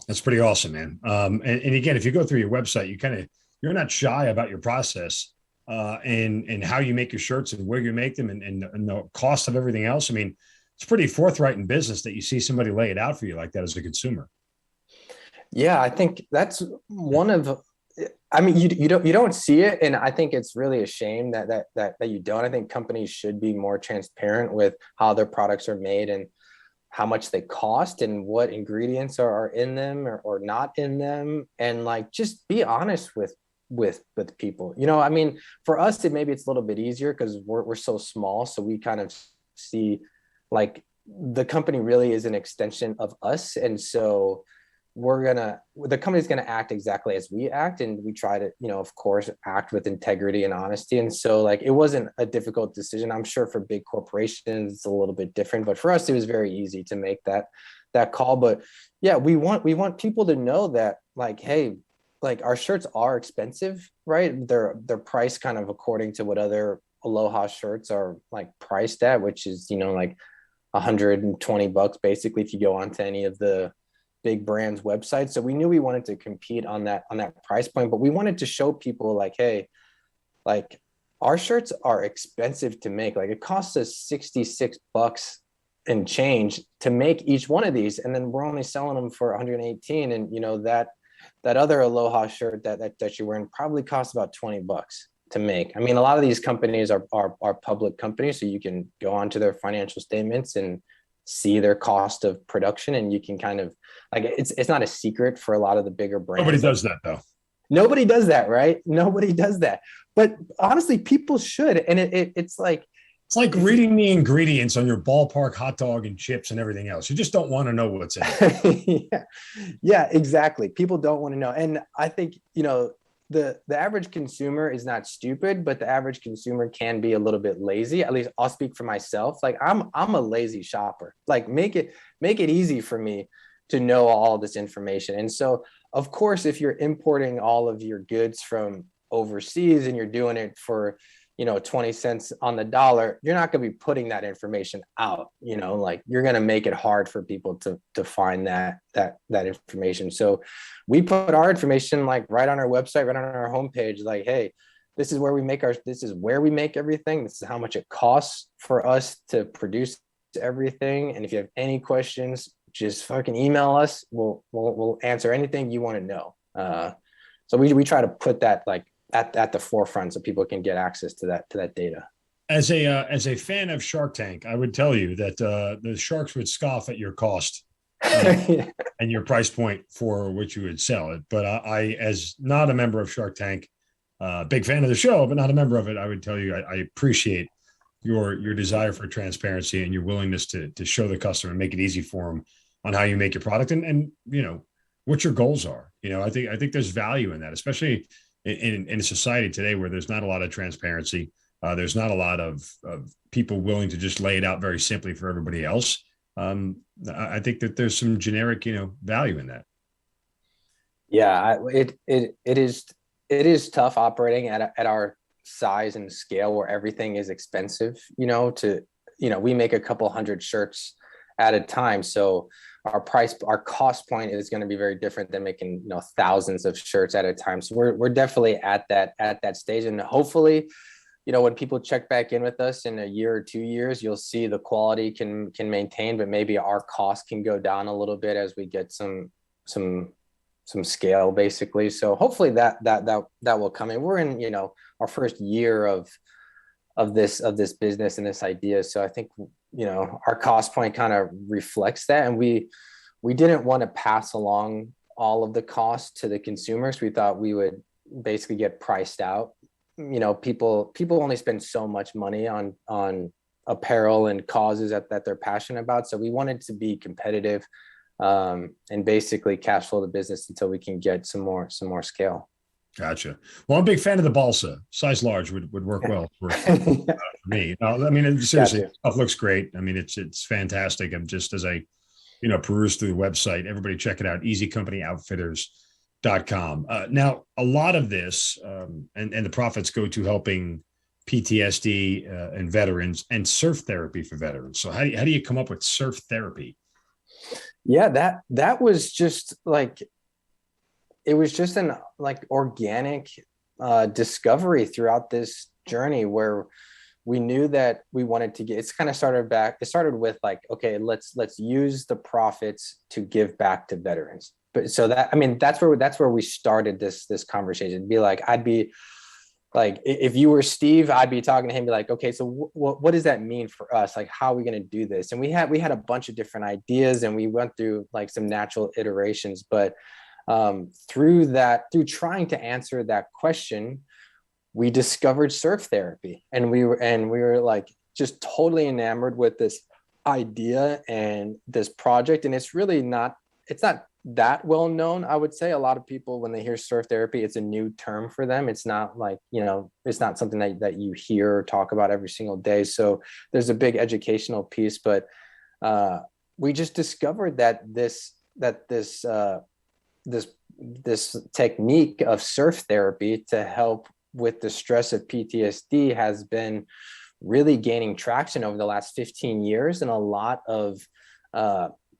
That's pretty awesome, man. And again, if you go through your website, you're not shy about your process and how you make your shirts and where you make them and the cost of everything else. I mean, it's pretty forthright in business that you see somebody lay it out for you like that as a consumer. Yeah, I think that's one of, I mean, you don't see it. And I think it's really a shame that you don't. I think companies should be more transparent with how their products are made and how much they cost and what ingredients are in them or not in them. And like, just be honest with people. I mean, for us, maybe it's a little bit easier because we're so small. So we kind of see like the company really is an extension of us. And so the company's gonna act exactly as we act, and we try to, of course, act with integrity and honesty. And so like it wasn't a difficult decision. I'm sure for big corporations it's a little bit different, but for us it was very easy to make that call. But yeah, we want people to know that, like, hey, like our shirts are expensive, right? They're priced kind of according to what other Aloha shirts are like priced at, which is, like $120 basically if you go onto any of the big brands websites. So we knew we wanted to compete on that price point, but we wanted to show people like, hey, like our shirts are expensive to make. Like it costs us $66 and change to make each one of these, and then we're only selling them for 118. And that other Aloha shirt that you're wearing probably costs about $20 to make. I mean, a lot of these companies are public companies, so you can go onto their financial statements and see their cost of production, and you can kind of like, it's not a secret for a lot of the bigger brands. Nobody does that though. Nobody does that, right? Nobody does that. But honestly, people should. And it's like reading the ingredients on your ballpark hot dog and chips and everything else. You just don't want to know what's in it. Yeah, exactly. People don't want to know. And I think, the average consumer is not stupid, but the average consumer can be a little bit lazy. At least I'll speak for myself. Like I'm a lazy shopper. Like make it easy for me to know all this information. And so, of course, if you're importing all of your goods from overseas and you're doing it for 20 cents on the dollar, you're not going to be putting that information out, like you're going to make it hard for people to find that information. So we put our information like right on our website, right on our homepage, like, hey, this is where we make everything. This is how much it costs for us to produce everything. And if you have any questions, just fucking email us. We'll answer anything you want to know. So we try to put that like at the forefront so people can get access to that data. As a fan of Shark Tank, I would tell you that the sharks would scoff at your cost and your price point for which you would sell it. But I as not a member of Shark Tank, big fan of the show, but not a member of it, I would tell you I appreciate your desire for transparency and your willingness to show the customer and make it easy for them on how you make your product and what your goals are. I think there's value in that, especially in a society today where there's not a lot of transparency. There's not a lot of people willing to just lay it out very simply for everybody else. I think that there's some generic, value in that. Yeah, it is tough operating at our size and scale where everything is expensive. We make a couple hundred shirts at a time, so our cost point is going to be very different than making thousands of shirts at a time. So we're definitely at that stage, and hopefully when people check back in with us in a year or 2 years, you'll see the quality can maintain, but maybe our cost can go down a little bit as we get some scale, basically. So hopefully that will come in. We're in our first year of this business and this idea, so I think our cost point kind of reflects that, and we didn't want to pass along all of the costs to the consumers. We thought we would basically get priced out. People only spend so much money on apparel and causes that they're passionate about. So we wanted to be competitive and basically cash flow the business until we can get some more scale. Gotcha. Well, I'm a big fan of the balsa. Size large would work well for me. I mean, seriously, Gotcha. stuff looks great. I mean, it's fantastic. I'm just, as I, peruse through the website, everybody check it out. easycompany.outfitters.com. Now, a lot of this and the profits go to helping PTSD and veterans and surf therapy for veterans. So how do you come up with surf therapy? Yeah, that was just like, it was just an like organic discovery throughout this journey where we knew that we wanted to get, it started with like, okay, let's use the profits to give back to veterans. But so that's where we started this conversation. It'd be like, I'd be like, if you were Steve, I'd be talking to him, be like, okay, so what does that mean for us? Like, how are we going to do this? And we had a bunch of different ideas, and we went through like some natural iterations, but through trying to answer that question, we discovered surf therapy, and we were like just totally enamored with this idea and this project. And it's not that well known. I would say a lot of people, when they hear surf therapy, it's a new term for them. It's not like, it's not something that you hear or talk about every single day. So there's a big educational piece, but we just discovered that this technique of surf therapy to help with the stress of PTSD has been really gaining traction over the last 15 years. And a lot of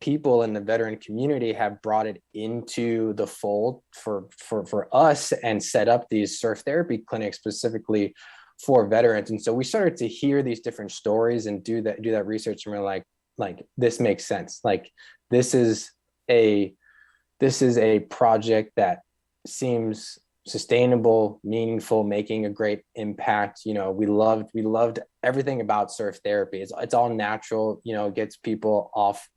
people in the veteran community have brought it into the fold for us and set up these surf therapy clinics specifically for veterans. And so we started to hear these different stories and do that research. And we're like, this makes sense. Like, this is a project that seems sustainable, meaningful, making a great impact. We loved everything about surf therapy. It's all natural, it gets people off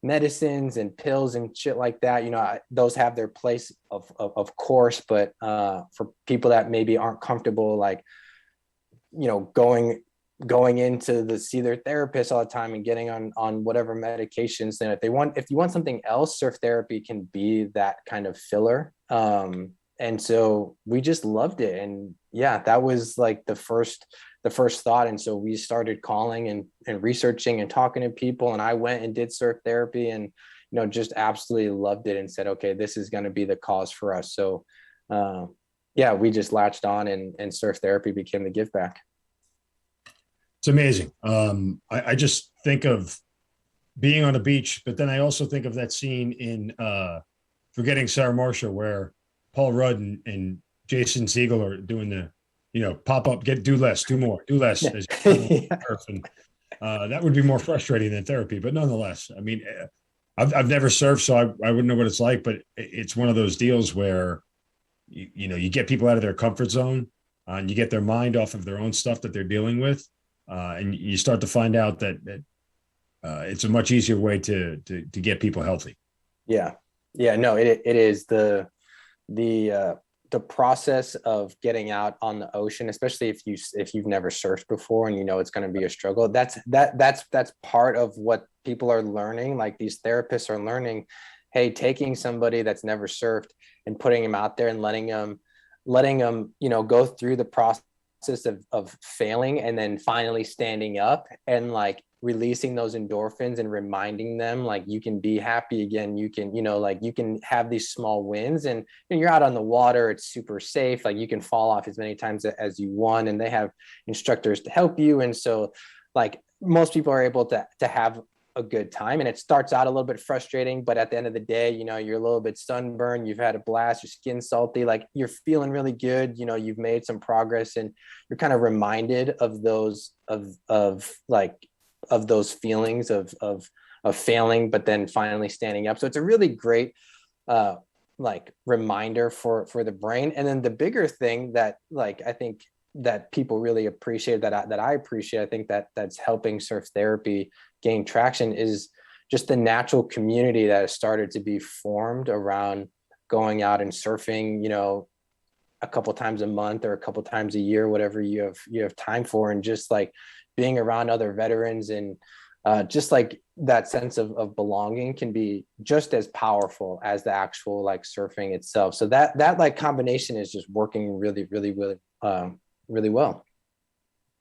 medicines and pills and shit like that. Those have their place of course, but for people that maybe aren't comfortable, like, going into see their therapist all the time and getting on whatever medications, then if you want something else, surf therapy can be that kind of filler. And so we just loved it. And yeah, that was like the first thought. And so we started calling and researching and talking to people, and I went and did surf therapy and, just absolutely loved it and said, okay, this is going to be the cause for us. So yeah, we just latched on and surf therapy became the give back. It's amazing. I just think of being on a beach, but then I also think of that scene in Forgetting Sarah Marshall, where Paul Rudd and Jason Segel are doing the, pop up, do less, do more, do less. As Yeah. and, that would be more frustrating than therapy, but nonetheless, I mean, I've never surfed, so I wouldn't know what it's like, but it's one of those deals where, you get people out of their comfort zone and you get their mind off of their own stuff that they're dealing with. And you start to find out that it's a much easier way to get people healthy. Yeah. No, it is the process of getting out on the ocean, especially if you've never surfed before and it's going to be a struggle. That's part of what people are learning. Like, these therapists are learning, hey, taking somebody that's never surfed and putting them out there and letting them go through the process of failing and then finally standing up and like releasing those endorphins and reminding them, like, you can be happy again. You can, you can have these small wins, and you're out on the water. It's super safe. Like, you can fall off as many times as you want, and they have instructors to help you. And so, like, most people are able to have a good time, and it starts out a little bit frustrating, but at the end of the day, you're a little bit sunburned, you've had a blast, your skin's salty, like, you're feeling really good, you've made some progress, and you're kind of reminded of those of those feelings of failing, but then finally standing up. So it's a really great like reminder for the brain. And then the bigger thing that, like, I think that people really appreciate, that I appreciate, I think that's helping surf therapy gain traction, is just the natural community that has started to be formed around going out and surfing, a couple times a month or a couple times a year, whatever you have time for, and just like being around other veterans, and just like that sense of belonging can be just as powerful as the actual like surfing itself. So that like combination is just working really, really, really, really well.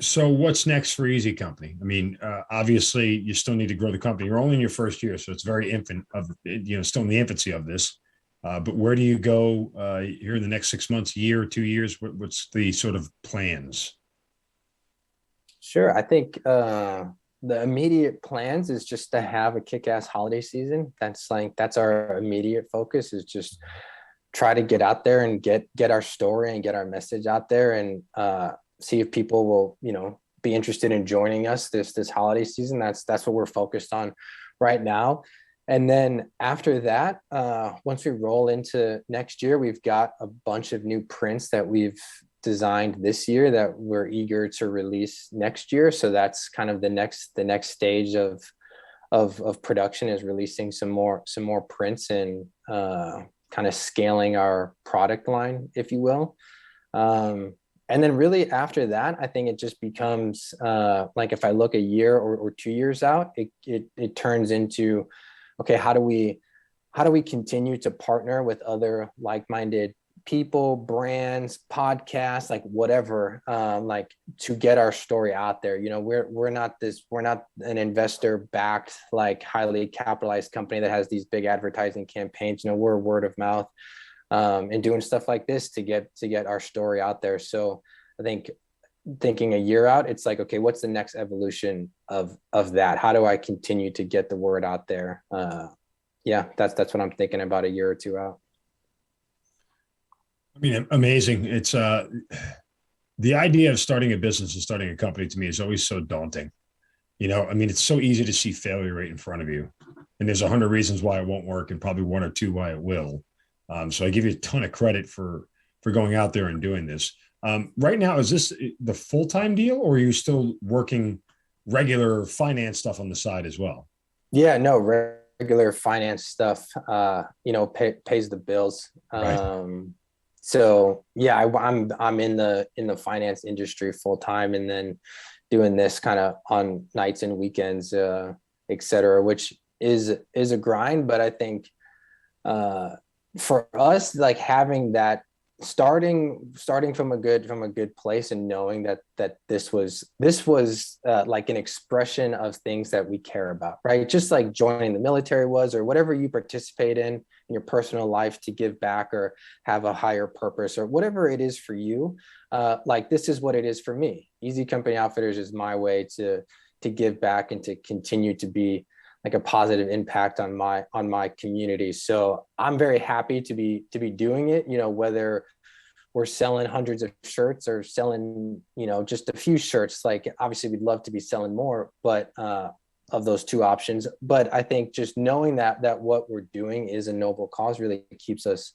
So what's next for Easy Company? I mean, obviously you still need to grow the company. You're only in your first year, so it's very still in the infancy of this. But where do you go here in the next 6 months, year, 2 years? What's the sort of plans? Sure. I think the immediate plans is just to have a kick-ass holiday season. That's our immediate focus, is just try to get out there and get our story and get our message out there, and see if people will, be interested in joining us this holiday season. That's what we're focused on right now. And then after that, once we roll into next year, we've got a bunch of new prints that we've designed this year that we're eager to release next year. So that's kind of the next stage of production, is releasing some more prints and kind of scaling our product line, if you will. And then really after that, I think it just becomes like, if I look a year or 2 years out, it turns into, okay, how do we how do we continue to partner with other like-minded people, brands, podcasts, like whatever, like to get our story out there. We're not an investor backed, like highly capitalized company that has these big advertising campaigns. We're word of mouth, and doing stuff like this to get our story out there. So I think thinking a year out, it's like, okay, what's the next evolution of that? How do I continue to get the word out there? Yeah, that's what I'm thinking about a year or two out. I mean, amazing. It's the idea of starting a business and starting a company to me is always so daunting. I mean, it's so easy to see failure right in front of you. And there's 100 reasons why it won't work and probably one or two why it will. So I give you a ton of credit for going out there and doing this. Right now, is this the full-time deal, or are you still working regular finance stuff on the side as well? Yeah, no, regular finance stuff, pays the bills. Right. So yeah, I'm in the finance industry full time, and then doing this kind of on nights and weekends, et cetera, which is a grind. But I think for us, like having that starting from a good place, and knowing that this was like an expression of things that we care about, right? Just like joining the military was, or whatever you participate in your personal life to give back or have a higher purpose, or whatever it is for you. Like this is what it is for me. Easy Company Outfitters is my way to give back and to continue to be like a positive impact on my community. So I'm very happy to be doing it, whether we're selling hundreds of shirts or selling, just a few shirts. Like obviously we'd love to be selling more, but of those two options. But I think just knowing that what we're doing is a noble cause really keeps us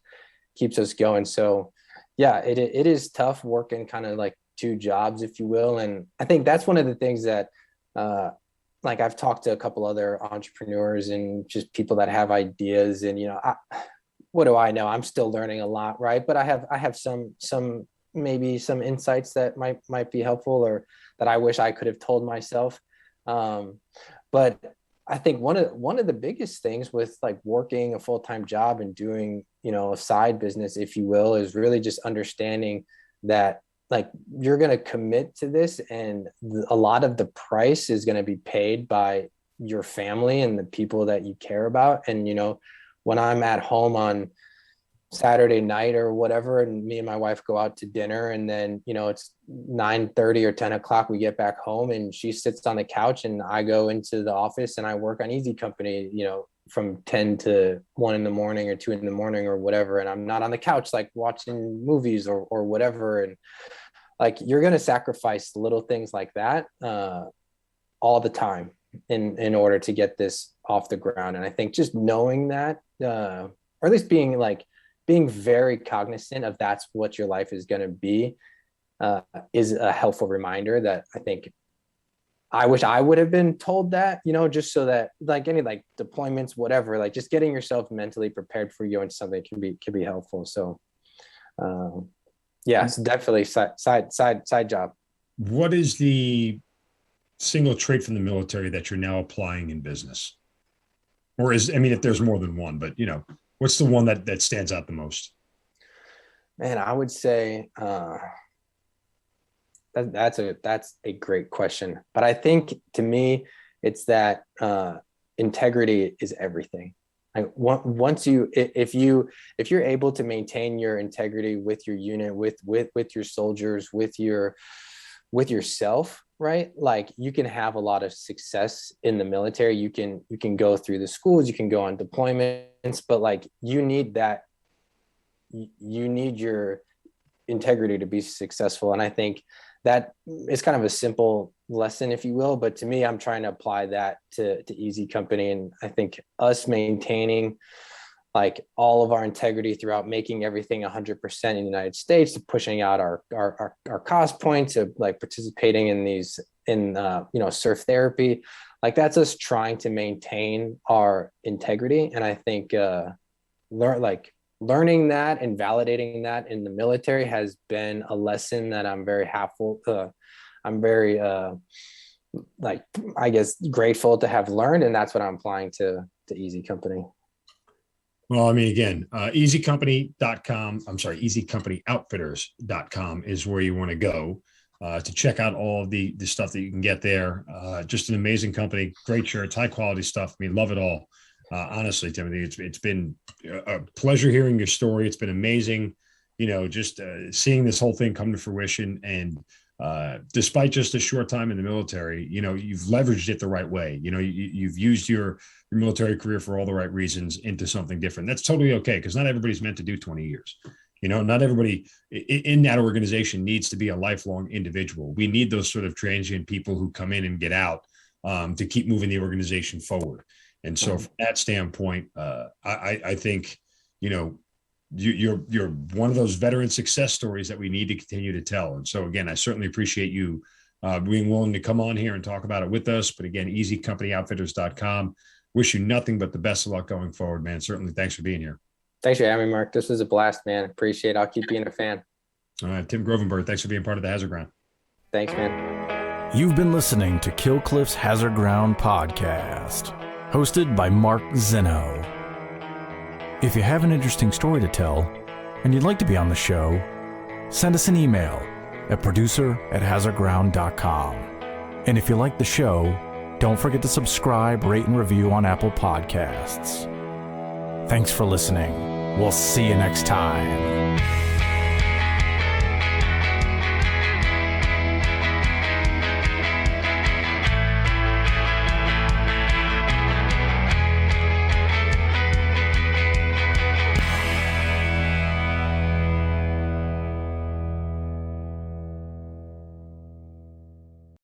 going. So yeah, it is tough working kind of like two jobs, if you will. And I think that's one of the things that, like I've talked to a couple other entrepreneurs and just people that have ideas, and what do I know? I'm still learning a lot, right? But I have some maybe some insights that might be helpful, or that I wish I could have told myself. But I think one of the biggest things with like working a full-time job and doing a side business, if you will, is really just understanding that like you're going to commit to this, and a lot of the price is going to be paid by your family and the people that you care about. And when I'm at home on Saturday night or whatever, and me and my wife go out to dinner, and then it's 9:30 or 10 o'clock, we get back home, and she sits on the couch, and I go into the office and I work on Easy Company, from 10 to 1 in the morning or 2 in the morning or whatever. And I'm not on the couch like watching movies or whatever. And like you're going to sacrifice little things like that all the time in order to get this off the ground. And I think just knowing that, or at least being very cognizant of that's what your life is going to be, is a helpful reminder that I think I wish I would have been told that, just so that like any like deployments, whatever, like just getting yourself mentally prepared for going to something can be helpful. So yeah, it's definitely side job. What is the single trait from the military that you're now applying in business? Or if there's more than one, but what's the one that stands out the most? Man, I would say that's a great question. But I think to me, it's that integrity is everything. Like once if you're able to maintain your integrity with your unit, with your soldiers, with yourself, right? Like you can have a lot of success in the military. You can go through the schools, you can go on deployments, but like you need your integrity to be successful. And I think that is kind of a simple lesson, if you will, but to me, I'm trying to apply that to Easy Company. And I think us maintaining like all of our integrity throughout, making everything 100% in the United States, to pushing out our cost points, to like participating in surf therapy, like that's us trying to maintain our integrity. And I think learning that and validating that in the military has been a lesson that I'm very I'm very I guess grateful to have learned, and that's what I'm applying to Easy Company. Well, I mean, again, easycompany.com, I'm sorry, easycompany.outfitters.com is where you want to go to check out all of the stuff that you can get there. Just an amazing company, great shirts, high quality stuff. I mean, love it all. Honestly, Timothy, it's been a pleasure hearing your story. It's been amazing, just seeing this whole thing come to fruition. And despite just a short time in the military, you've leveraged it the right way. You've used your military career for all the right reasons into something different. That's totally okay, because not everybody's meant to do 20 years. Not everybody in that organization needs to be a lifelong individual. We need those sort of transient people who come in and get out to keep moving the organization forward. And so from that standpoint, I think, you're one of those veteran success stories that we need to continue to tell. And so again, I certainly appreciate you being willing to come on here and talk about it with us. But again, easycompany.outfitters.com. Wish you nothing but the best of luck going forward, man. Certainly. Thanks for being here. Thanks for having me, Mark. This was a blast, man. Appreciate it. I'll keep being a fan. All right. Tim Grovenburg, thanks for being part of the Hazard Ground. Thanks, man. You've been listening to Kill Cliff's Hazard Ground podcast, hosted by Mark Zeno. If you have an interesting story to tell and you'd like to be on the show, send us an email at producer@hazardground.com. And if you like the show, don't forget to subscribe, rate, and review on Apple Podcasts. Thanks for listening. We'll see you next time.